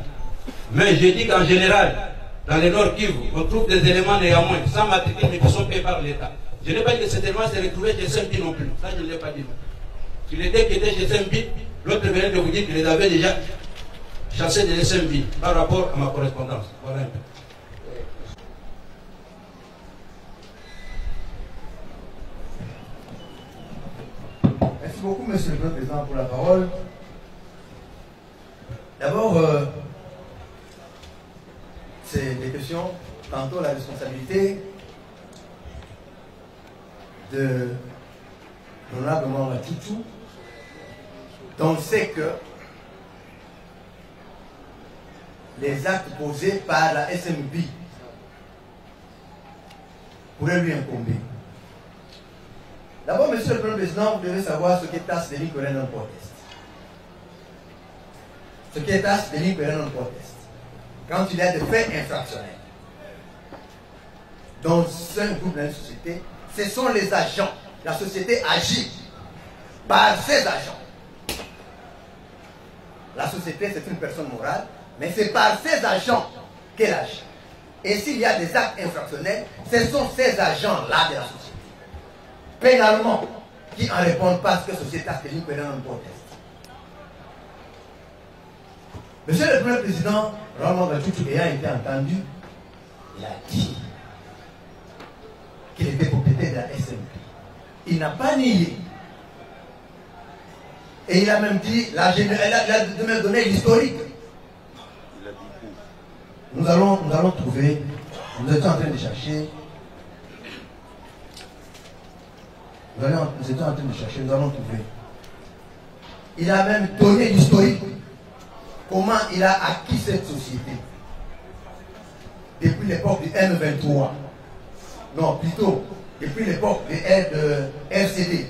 Mais j'ai dit qu'en général, dans le Nord Kivu, on trouve des éléments néanmoins sans matricule mais qui sont payés par l'État. Je n'ai pas dit que cet élément s'est retrouvé chez SMB non plus. Ça, je ne l'ai pas dit. Il était qui était chez SMB, l'autre venait de vous dire qu'il les avait déjà chassés de SMB par rapport à ma correspondance. Voilà un peu. Merci beaucoup, Monsieur le Président, pour la parole. D'abord, c'est des questions, tantôt la responsabilité de l'honorable Mouamba Tutu, dont on sait que les actes posés par la SMB pourraient lui incomber. D'abord, Monsieur le Premier Président, vous devez savoir ce qu'est tasse de l'incohérent non proteste. Ce qu'est tasse de l'incohérent non proteste. Quand il y a des faits infractionnels dans un groupe d'une société, ce sont les agents. La société agit par ses agents. La société, c'est une personne morale, mais c'est par ses agents qu'elle agit. Et s'il y a des actes infractionnels, ce sont ces agents-là de la société, pénalement, qui en répondent parce que la société a tenu pénalement un proteste. Monsieur le Premier Président, Mouamba Tutu ayant été entendu, il a dit qu'il était propriétaire de la SMB. Il n'a pas nié. Et il a même dit, il a même donné l'historique. Nous allons trouver, nous étions en train de chercher, nous étions en train de chercher, nous allons trouver. Il a même donné l'historique. Comment il a acquis cette société depuis l'époque du M23. Non, plutôt depuis l'époque de RCD.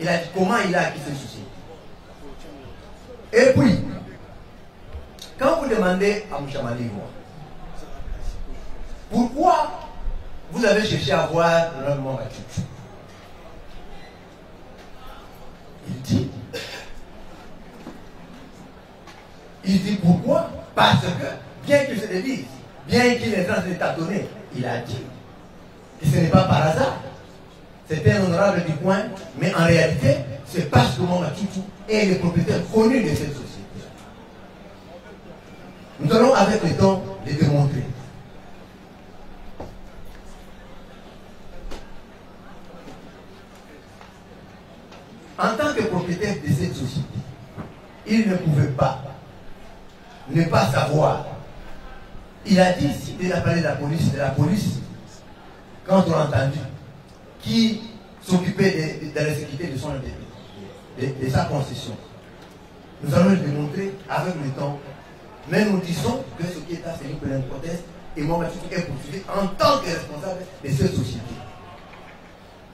Il a dit comment il a acquis cette société. Et puis, quand vous demandez à Mouchamali, pourquoi vous avez cherché à voir le rendement gratuit, il dit pourquoi? Parce que, bien qu'il se le dise, bien qu'il est en train de tâtonner, il a dit que ce n'est pas par hasard. C'était un honorable du coin, mais en réalité, c'est parce que Mwanga Chouchou est le propriétaire connu de cette société. Nous allons avec le temps les démontrer. En tant que propriétaire de cette société, il ne pouvait pas ne pas savoir. Il a dit, il a parlé de la police, quand on a entendu, qui s'occupait de la sécurité de sa concession. Nous allons le démontrer avec le temps, mais nous disons que ce qui est là, c'est une pleine hypothèse, et Mwanga Chouchou est poursuivi en tant que responsable de cette société.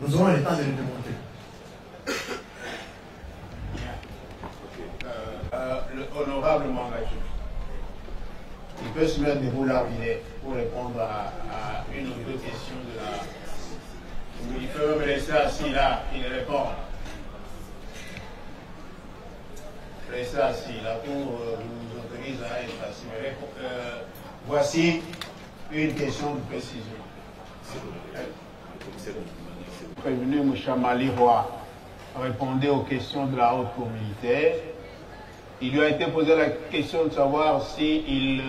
Nous aurons le temps de le démontrer. Le honorable Mwanga Chouchou, il peut se mettre debout là où il est pour répondre à une ou deux questions de la... Il peut me rester assis là, il répond. Restez assis, la cour vous autorise à être assis. Voici une question de précision. Prévenu Mouchamali Roy répondait aux questions de la haute cour militaire. Il lui a été posé la question de savoir si il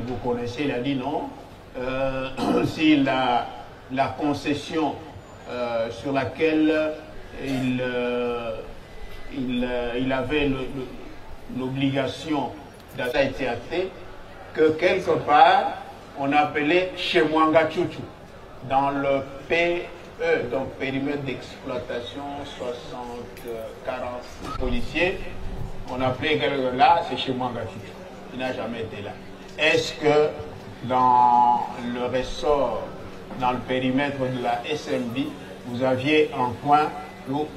vous connaissait. Il a dit non. Si la concession sur laquelle il avait l'obligation d'avoir été acté, que quelque part on appelait chez Mwanga Chouchou dans le PE, donc périmètre d'exploitation 40 policiers. On appelait quelque là, c'est chez Mwanga Chouchou. Il n'a jamais été là. Est-ce que dans le ressort, dans le périmètre de la SMB, vous aviez un coin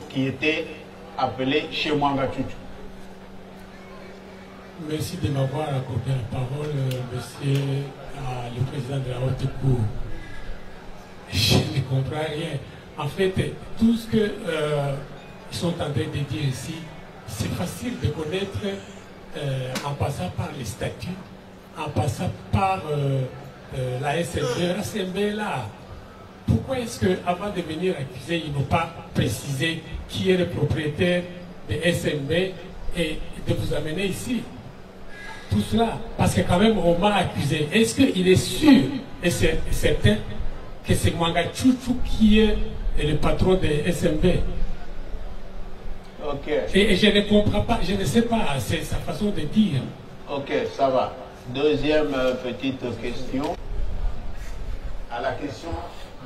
qui était appelé chez Mwanga Chouchou? Merci de m'avoir accordé la parole, monsieur le président de la Haute Cour. Je ne comprends rien. En fait, tout ce qu'ils sont en train de dire ici, c'est facile de connaître en passant par les statuts, en passant par la SMB. La SMB est là. Pourquoi est-ce qu'avant de venir accuser, ils n'ont pas précisé qui est le propriétaire de SMB et de vous amener ici? Tout cela, parce que quand même on m'a accusé. Est-ce qu'il est sûr et certain que c'est Mwanga Chouchou qui est le patron de SMB? Ok. Et je ne comprends pas, je ne sais pas, c'est sa façon de dire. Ok, ça va. Deuxième petite question. À la question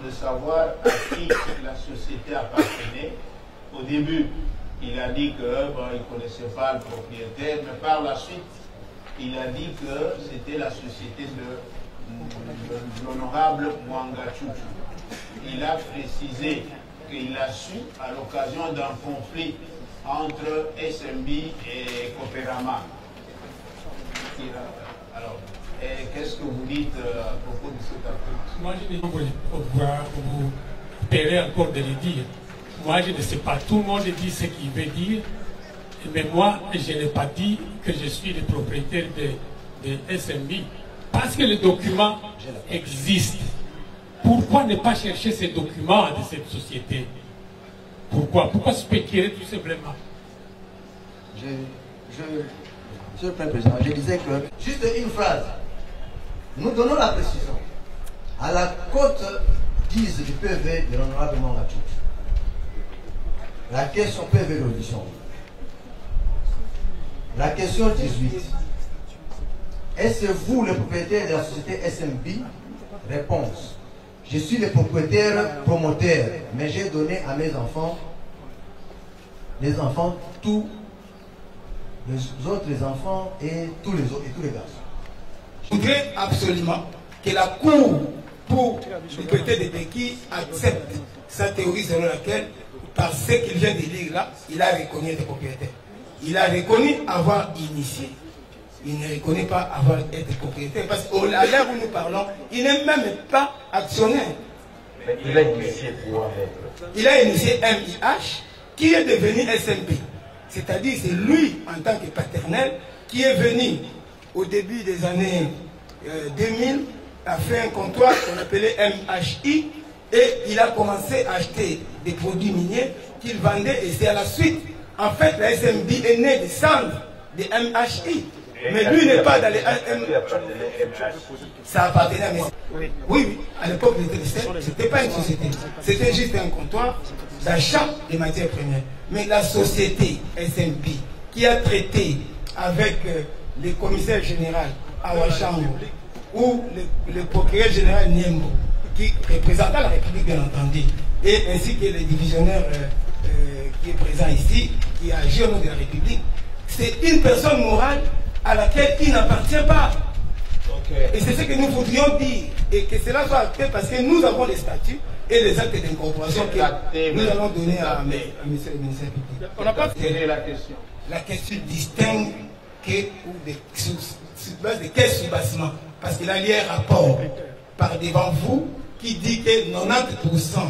de savoir à qui la société appartenait. Au début, il a dit que il ne connaissait pas le propriétaire, mais par la suite, il a dit que c'était la société de l'honorable Mwanga Chouchou. Il a précisé qu'il a su à l'occasion d'un conflit entre SMB et Copérama. Alors, qu'est-ce que vous dites à propos de cet article? Moi, je ne vous paierai encore de le dire. Moi, je ne sais pas. Tout le monde dit ce qu'il veut dire. Mais moi, je n'ai pas dit que je suis le propriétaire de SMB. Parce que le document existe. Pourquoi ne pas chercher ces documents de cette société? Pourquoi spéculer tout simplement? Monsieur le Président, je disais que, juste une phrase, nous donnons la précision. À la côte 10 du PV de l'honorable Mwanga Chouchou, la question PV de l'audition. La question 18. Est-ce vous le propriétaire de la société SMB? Réponse. Je suis le propriétaire promoteur, mais j'ai donné à mes enfants, les enfants, tous les autres enfants et tous les autres et tous les garçons. Je voudrais absolument que la Cour pour le propriétaire de Beki accepte sa théorie selon laquelle, par ce qu'il vient de lire là, il a reconnu être propriétaire. Il a reconnu avoir initié. Il ne reconnaît pas avoir été propriétaire. Parce qu'à l'heure où nous parlons, il n'est même pas actionnaire. Mais il a initié quoi? Il a initié MIH, qui est devenu SMP. C'est-à-dire, c'est lui, en tant que paternel, qui est venu au début des années 2000, a fait un comptoir qu'on appelait MHI, et il a commencé à acheter des produits miniers qu'il vendait, et c'est à la suite, en fait, la SMB est née des cendres des MHI. Mais lui n'est pas dans les MHI. Ça appartenait à mes... Oui, à l'époque de l'État, ce n'était pas une société. C'était juste un comptoir d'achat des matières premières. Mais la société SMB qui a traité avec le commissaire général Awachango ou le procureur général Niembo, qui représentait la République bien entendu, et ainsi que le divisionnaire qui est présent ici, qui agit au nom de la République, c'est une personne morale à laquelle il n'appartient pas. Et c'est ce que nous voudrions dire, et que cela soit acté parce que nous avons les statuts et les actes d'incorporation que nous allons donner à M. le ministère public. On n'a pas tiré la question. La question distingue ou sur base de quel soubassement, parce qu'il a lié un rapport par devant vous qui dit que 90%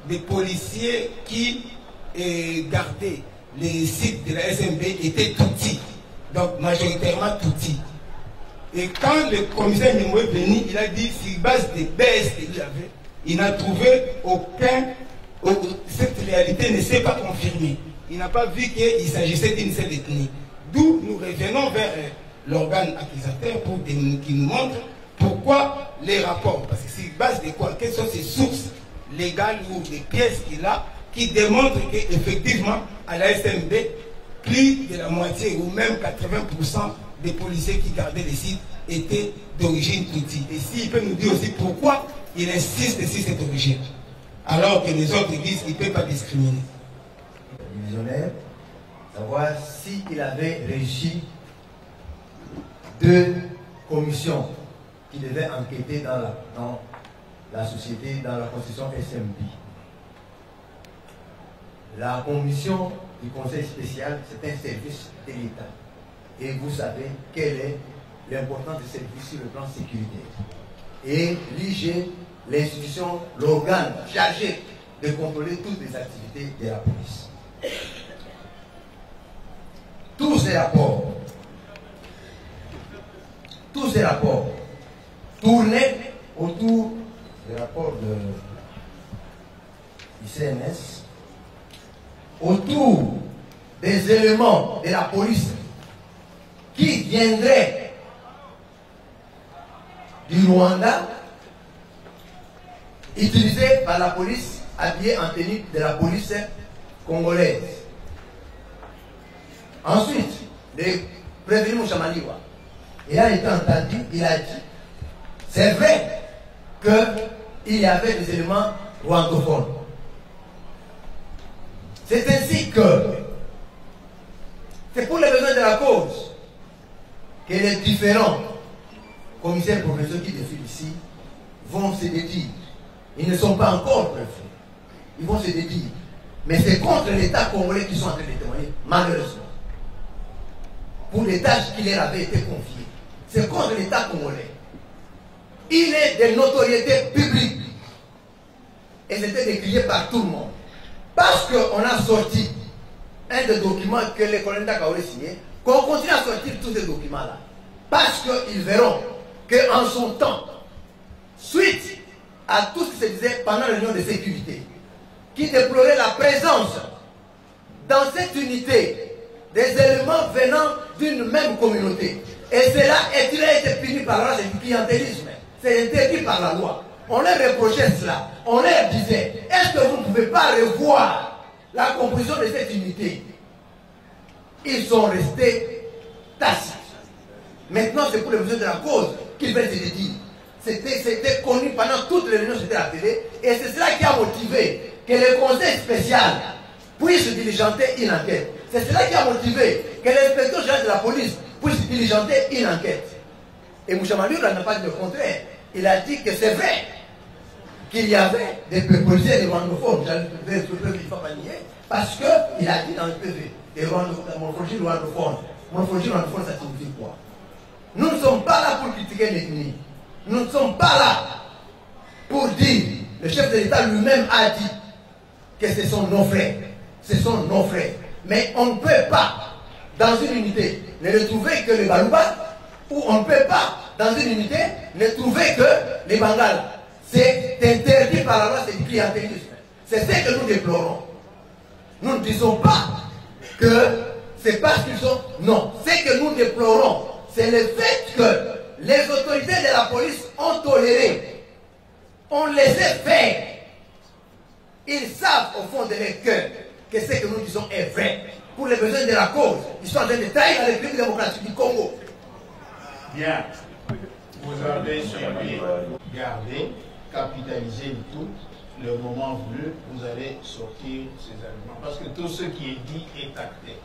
des policiers qui gardaient les sites de la SMB étaient Tutsis, donc majoritairement Tutsis. Et quand le commissaire Nimbo est venu, il a dit sur base des baisses qu'il avait, il n'a trouvé aucun. Cette réalité ne s'est pas confirmée. Il n'a pas vu qu'il s'agissait d'une seule ethnie. D'où nous revenons vers l'organe accusateur pour qu'il nous montre pourquoi les rapports. Parce que sur base de quoi? Quelles sont ces sources légales ou des pièces qu'il a qui démontrent qu'effectivement, à la SMB, plus de la moitié ou même 80% des policiers qui gardaient les sites étaient d'origine Tutsi. Et s'il peut nous dire aussi pourquoi il insiste sur cette origine, alors que les autres disent qu'il ne peut pas discriminer. Divisionnaire, savoir s'il avait régi 2 commissions qui devaient enquêter dans la société, dans la constitution SMB. La commission du conseil spécial, c'est un service de l'État. Et vous savez quelle est l'importance de ce service sur le plan sécuritaire. Et l'IG, l'institution, l'organe chargé de contrôler toutes les activités de la police. Tous ces rapports tournaient autour des rapports du CNS, autour des éléments de la police qui viendraient du Rwanda, utilisés par la police, habillés en tenue de la police congolaise. Ensuite, le prévenu Mouchamaliwa, il a été entendu, il a dit, c'est vrai qu'il y avait des éléments rwandophones. C'est ainsi que, c'est pour les besoins de la cause, que les différents commissaires professeurs qui défilent ici vont se dédire. Ils ne sont pas encore préfets. Ils vont se dédire. Mais c'est contre l'État congolais qu'ils sont en train de témoigner, malheureusement. Pour les tâches qui leur avaient été confiées. C'est contre l'État congolais. Il est de notoriété publique. Et c'était décrié par tout le monde. Parce qu'on a sorti un des documents que le colonel Dakaolé signé, qu'on continue à sortir tous ces documents-là. Parce qu'ils verront qu'en son temps, suite à tout ce qui se disait pendant la réunion de sécurité, qui déplorait la présence dans cette unité des éléments venant d'une même communauté. Et cela a été puni par la loi, c'est du clientélisme. C'est interdit par la loi. On leur reprochait cela. On leur disait, est-ce que vous ne pouvez pas revoir la composition de cette unité? Ils sont restés tacites. Maintenant, c'est pour les besoins de la cause qu'ils veulent se dire. C'était connu pendant toutes les réunions, c'était à la télé. Et c'est cela qui a motivé que le conseil spécial puisse diligenter une enquête. C'est cela qui a motivé que l'inspecteur général de la police puisse diligenter une enquête. Et Mouchamaliou n'a pas dit le contraire. Il a dit que c'est vrai qu'il y avait des policiers des rwandophones. Parce qu'il a dit dans le PV, et morphologie rwandophone. Morphologie rwandophone, ça signifie quoi? Nous ne sommes pas là pour critiquer l'ethnie. Nous ne sommes pas là pour dire, le chef de l'État lui-même a dit que ce sont nos frères. Ce sont nos frères. Mais on ne peut pas, dans une unité, ne retrouver que les Balouba, ou on ne peut pas, dans une unité, ne trouver que les Bengales. C'est interdit par la loi, c'est du clientélisme. C'est ce que nous déplorons. Nous ne disons pas que c'est parce qu'ils sont... Non, ce que nous déplorons, c'est le fait que les autorités de la police ont toléré, ont laissé faire. Ils savent au fond de leur cœur que ce que nous disons est vrai. Pour les besoins de la cause, ils sont en train de trahir la République démocratique du Congo. Bien. Vous avez suivi, gardé, capitalisé le tout. Le moment voulu, vous allez sortir ces arguments. Parce que tout ce qui est dit est acté.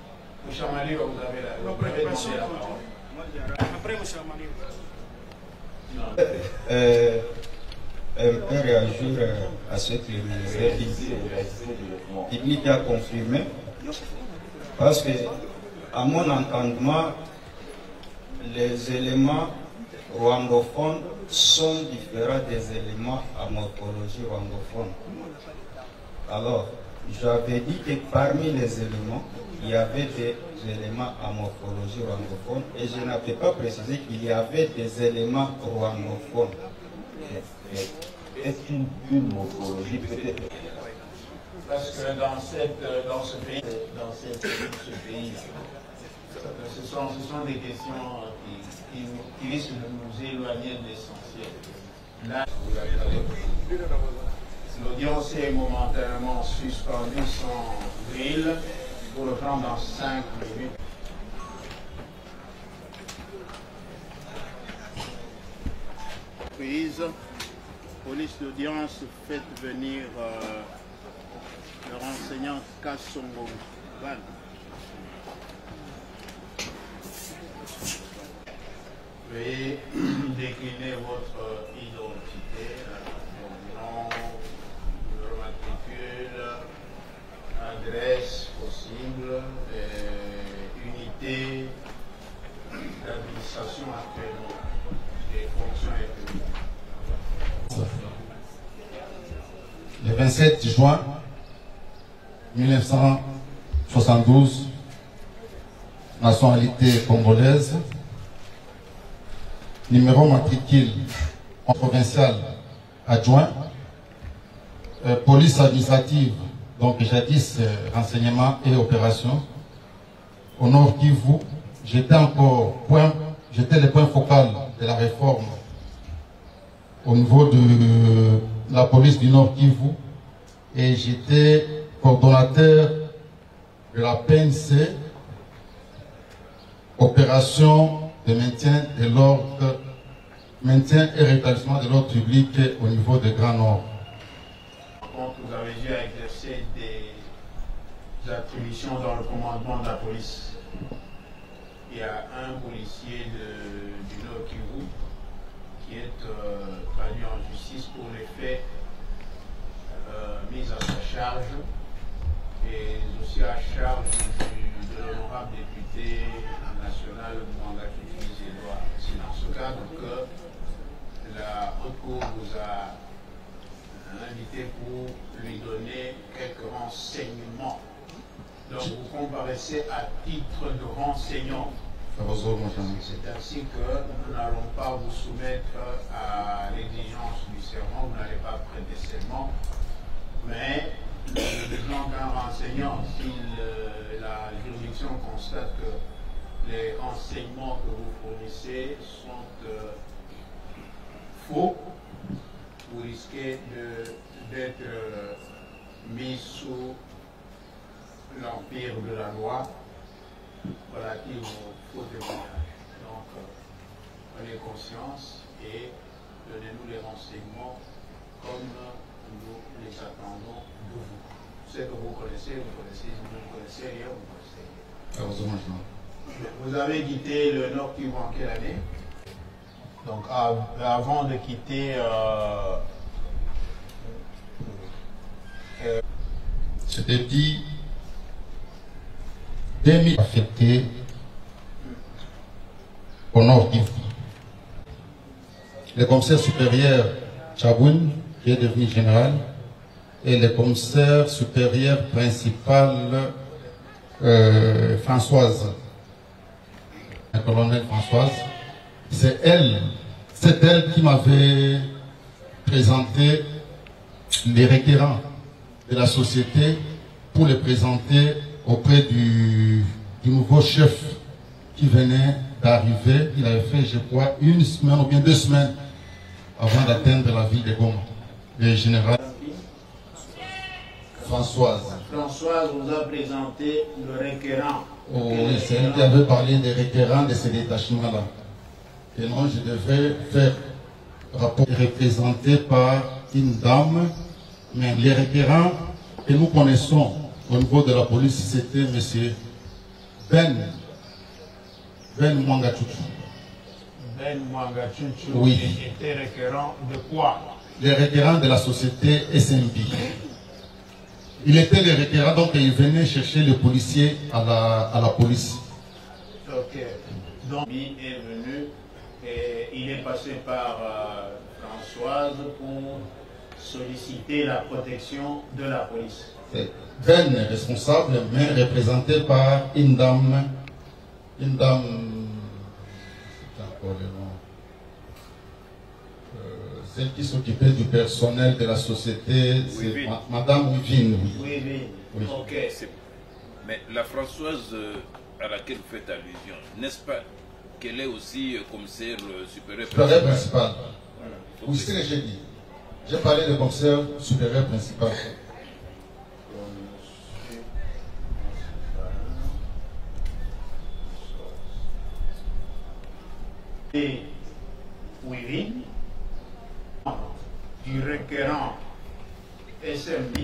M. Amali, vous avez demandé la parole. Après, M. Un peu réagir à ce que le ministère public a confirmé. Parce que, à mon entendement, les éléments rwandophones sont différents des éléments à morphologie rwandophone. Alors, j'avais dit que parmi les éléments, il y avait des éléments à morphologie rwandophone et je n'avais pas précisé qu'il y avait des éléments rwandophones. Est-ce qu'une morphologie peut-être? Parce que dans ce pays, ce sont des questions qui risquent de nous éloigner de l'essentiel. Là, vous avez l'audience est momentanément suspendue sans grille pour reprendre dans 5 minutes. Prise, police d'audience, faites venir le renseignant Kassongo Van. Veuillez décliner votre identité, nom, numéro matricule, adresse possible, unité d'administration actuellement et fonctions actuellement. Le 27 juin 1972, nationalité congolaise, numéro matricule provincial adjoint, police administrative, donc jadis renseignement et opération, au Nord Kivu. J'étais le point focal de la réforme au niveau de la police du Nord Kivu et j'étais coordonnateur de la PNC, opération de maintien de l'ordre, maintien et rétablissement de l'ordre public au niveau de Grand Nord. Donc vous avez dû exercer des attributions dans le commandement de la police. Il y a un policier du Nord Kivu qui est traduit en justice pour les faits mis à sa charge et aussi à charge de l'honorable député national Mwangaki Fils-Édouard. C'est dans ce cadre que la Haute Cour vous a invité pour lui donner quelques renseignements. Donc vous comparaissez à titre de renseignant. C'est ainsi que nous n'allons pas vous soumettre à l'exigence du serment, vous n'allez pas prêter serment, mais le besoin d'un renseignant, si la juridiction constate que les renseignements que vous fournissez sont faux, vous risquez d'être mis sous l'empire de la loi relative aux faux témoignages. Donc, prenez conscience et donnez-nous les renseignements comme nous les attendons de vous. Ce que vous connaissez, vous connaissez, si vous ne connaissez rien, vous connaissez rien. Vous avez quitté le Nord Kivu en quelle année? Donc, avant de quitter... C'était dit 2000 affectés au nord Kivu. Le commissaire supérieur Chaboun, qui est devenu général, et le commissaire supérieur principal Françoise, la colonel Françoise, c'est elle qui m'avait présenté les requérants de la société pour les présenter auprès du nouveau chef qui venait d'arriver. Il avait fait, je crois, 1 semaine ou bien 2 semaines avant d'atteindre la ville de Goma. Le général Françoise. Françoise vous a présenté le requérant. Oh, oui, c'est elle qui avait parlé des requérants de ces détachements-là. Et non, je devais faire rapport représenté par une dame, mais les requérants que nous connaissons au niveau de la police, c'était M. Ben Mwangachuchu. Ben Mwangachuchu, oui. Était requérant de quoi? Les requérants de la société SMB. Il était le requérant, donc il venait chercher les policiers à la police. Ok. Donc, il est venu et il est passé par Françoise pour solliciter la protection de la police. Ben est responsable, mais représenté par une dame, c'est encore le nom, celle qui s'occupait du personnel de la société, c'est Madame Wivine. Oui. Ok. Mais la Françoise à laquelle vous faites allusion, n'est-ce pas qu'elle est aussi commissaire supérieur principal? Oui, c'est ce que j'ai dit. J'ai parlé de commissaire supérieur principal. Et Wivine, du requérant SMB,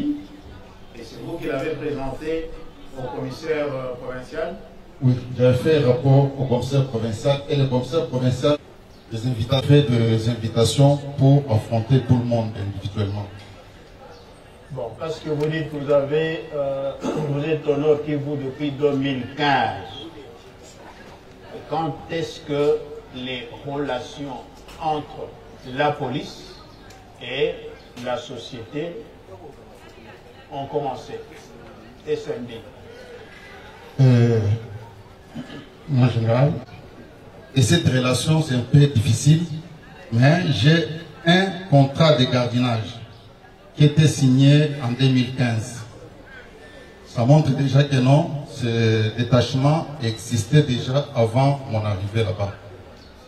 et c'est vous qui l'avez présenté au commissaire provincial? Oui, j'avais fait rapport au commissaire provincial et le commissaire provincial fait des invitations pour affronter tout le monde individuellement. Bon, parce que vous dites que vous êtes au Nord Kivu depuis 2015. Quand est-ce que les relations entre la police et la société ont commencé? SMB. En général, et cette relation c'est un peu difficile, mais j'ai un contrat de gardiennage qui était signé en 2015. Ça montre déjà que non, ce détachement existait déjà avant mon arrivée là-bas.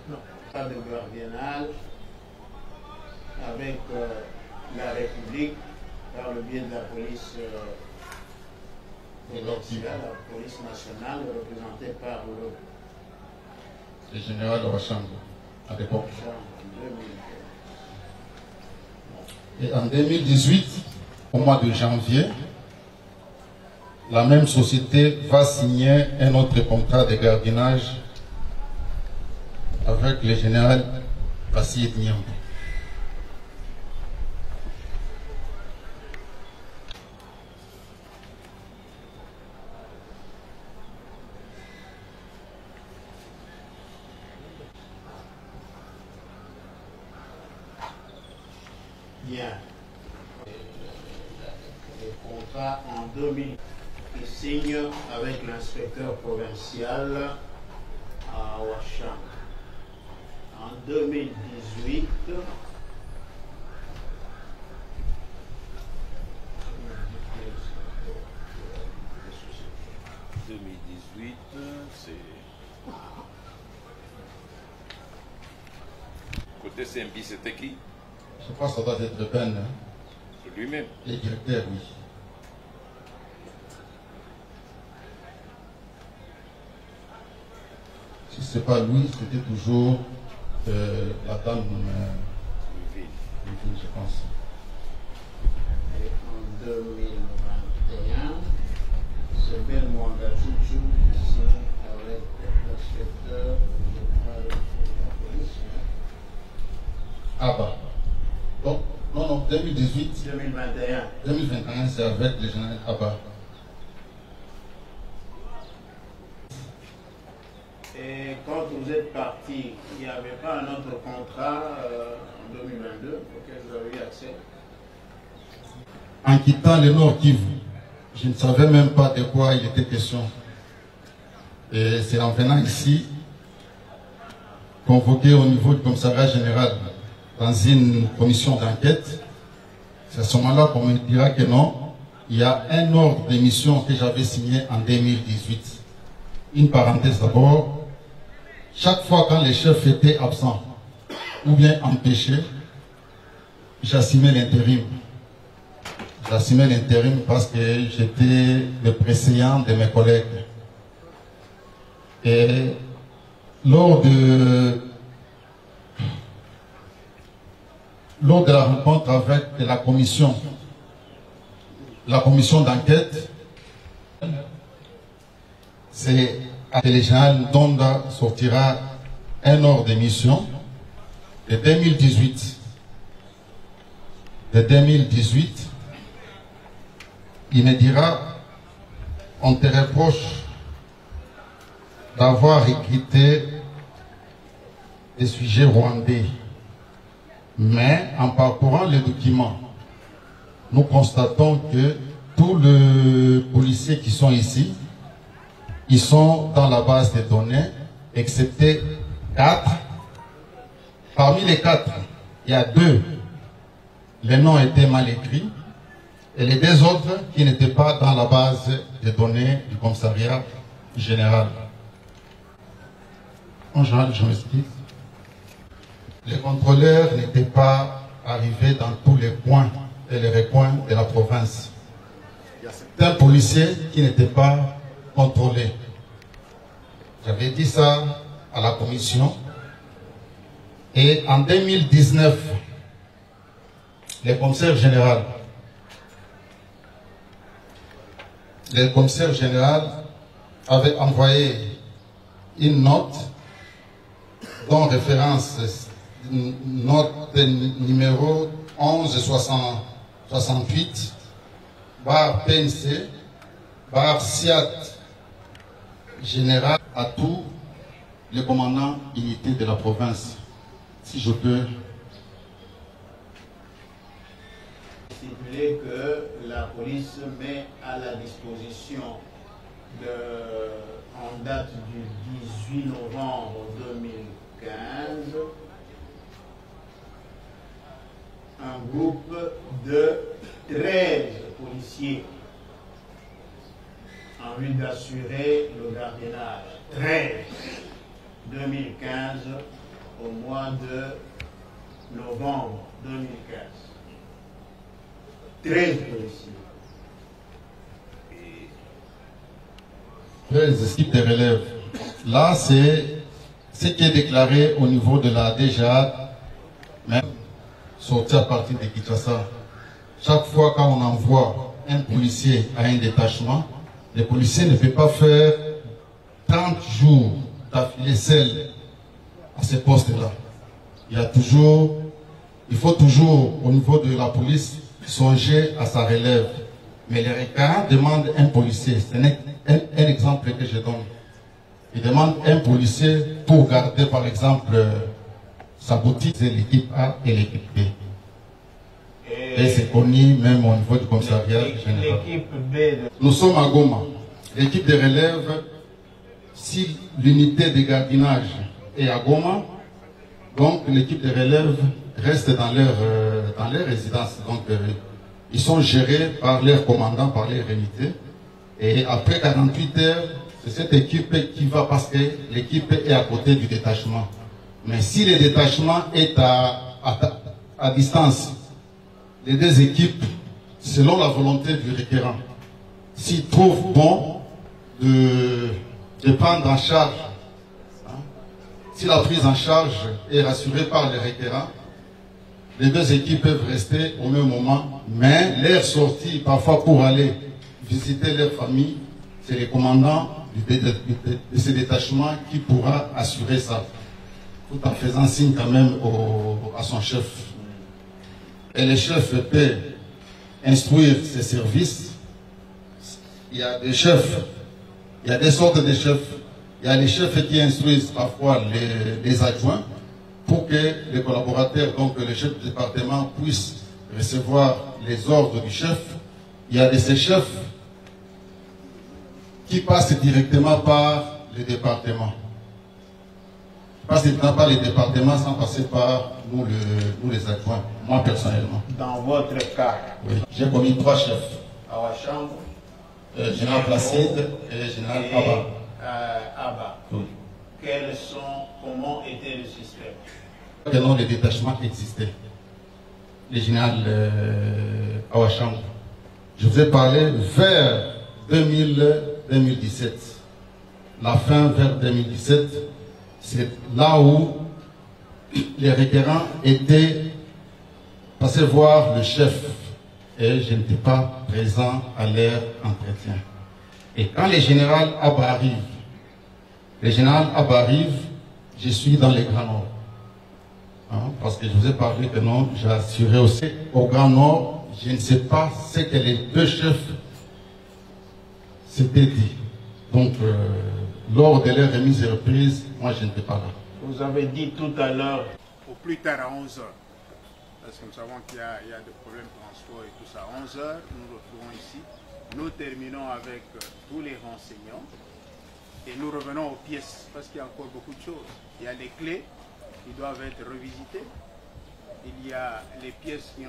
Non, pas de gardiennage avec la République par le biais de la police provinciale, la police nationale représentée par le général Ouachanga à l'époque. Et en 2018, au mois de janvier, la même société va signer un autre contrat de gardiennage avec le général Bassi Niambo. Bien. Le contrat en 2000, il signe avec l'inspecteur provincial à Ouachanga. En 2018, c'est côté CMB, c'était qui? Je pense que ça doit être Ben. C'est lui-même. Le directeur, oui. Si ce n'est pas lui, c'était toujours la dame je pense. Et en 2021, c'est Ben Mwangachuchu qui signe avec l'inspecteur général de la police. Ah bah. Donc, non, 2018. 2021. 2021, c'est avec le général Abba. Et quand vous êtes parti, il n'y avait pas un autre contrat en 2022 auquel vous avez eu accès? En quittant le Nord Kivu, je ne savais même pas de quoi il était question. Et c'est en venant ici, convoqué au niveau du commissariat général dans une commission d'enquête, c'est à ce moment-là qu'on me dira que non, il y a un ordre de mission que j'avais signé en 2018. Une parenthèse d'abord, chaque fois quand les chefs étaient absents ou bien empêchés, j'assumais l'intérim. J'assumais l'intérim parce que j'étais le préséant de mes collègues. Et lors de la rencontre avec la commission d'enquête, c'est à le général Ndonda sortira un ordre de mission de 2018. De 2018, il me dira, on te reproche d'avoir écrit des sujets rwandais. Mais en parcourant les documents, nous constatons que tous les policiers qui sont ici, ils sont dans la base des données, excepté 4. Parmi les 4, il y a 2. Les noms étaient mal écrits. Et les 2 autres qui n'étaient pas dans la base des données du commissariat général. En général, je m'explique. Les contrôleurs n'étaient pas arrivés dans tous les coins et les recoins de la province. Il y a certains policiers qui n'étaient pas contrôlés. J'avais dit ça à la commission. Et en 2019, le commissaire général avait envoyé une note dont référence note numéro 1168 bar PNC bar SIAT général à tous les commandants unités de la province. Si je peux stipuler que la police met à la disposition en date du 18 novembre 2015 un groupe de 13 policiers en vue d'assurer le gardiennage. 13 2015 au mois de novembre 2015. 13 policiers. 13 équipes de relève. Là, c'est ce qui est déclaré au niveau de la DGA, même sorti à partir de Kinshasa. Chaque fois quand on envoie un policier à un détachement, le policier ne peut pas faire 30 jours d'affilée seul à ce poste-là. Il faut toujours, au niveau de la police, songer à sa relève. Mais les requérants demandent un policier. C'est un exemple que je donne. Ils demandent un policier pour garder, par exemple, sa boutique, c'est l'équipe A et l'équipe B. Et c'est connu même au niveau du commissariat général. Nous sommes à Goma. L'équipe de relève, si l'unité de gardiennage est à Goma, donc l'équipe de relève reste dans leur résidence. Donc ils sont gérés par leur commandant, par leur unité. Et après 48 heures, c'est cette équipe qui va parce que l'équipe est à côté du détachement. Mais si le détachement est à distance, les 2 équipes, selon la volonté du requérant, s'ils trouvent bon de prendre en charge, si la prise en charge est rassurée par les requérants, les 2 équipes peuvent rester au même moment, mais leur sortie, parfois pour aller visiter leur famille, c'est le commandant de ce détachement qui pourra assurer ça, tout en faisant signe quand même à son chef. Et le chef peut instruire ses services. Il y a des chefs, il y a des sortes de chefs. Il y a les chefs qui instruisent parfois les adjoints pour que les collaborateurs, donc le chef du département, puissent recevoir les ordres du chef. Il y a de ces chefs qui passent directement par les départements. Passe directement par les départements sans passer par nous les adjoints, moi personnellement. Dans votre cas, oui. J'ai commis 3 chefs. À la chambre, Général Placide et Général Abba. Abba. Oui. Comment était le système? Le nom de détachement existait. Le général Awachang. Je vous ai parlé vers 2017. La fin vers 2017, c'est là où les requérants étaient passés voir le chef. Et je n'étais pas présent à leur entretien. Et quand le général Abba arrive, je suis dans le Grand Nord. Hein, parce que je vous ai parlé que non, j'ai assuré aussi au Grand Nord, je ne sais pas ce que les 2 chefs s'étaient dit. Donc, lors de leur remise et reprise, moi je n'étais pas là. Vous avez dit tout à l'heure. Au plus tard à 11h. Parce que nous savons qu'il y a des problèmes de transport et tout ça. À 11h, nous retrouvons ici. Nous terminons avec tous les renseignants. Et nous revenons aux pièces. Parce qu'il y a encore beaucoup de choses. Il y a les clés qui doivent être revisitées. Il y a les pièces qui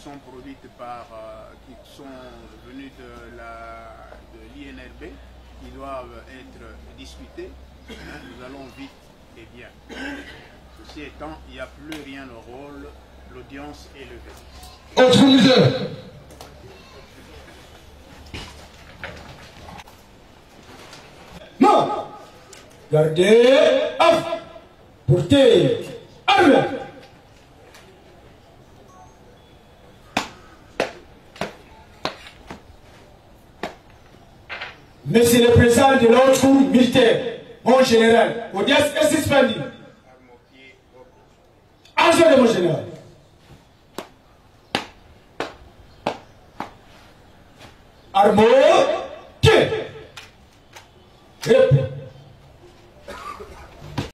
sont produites qui sont venues de l'INRB, qui doivent être discutées. Nous allons vite et bien. Ceci étant, il n'y a plus rien au rôle, l'audience est levée. Autre non. Gardez, off, portez, arme. Monsieur le Président de l'autre cour militaire, mon général, audience est suspendue. Argent de mon général. Armo.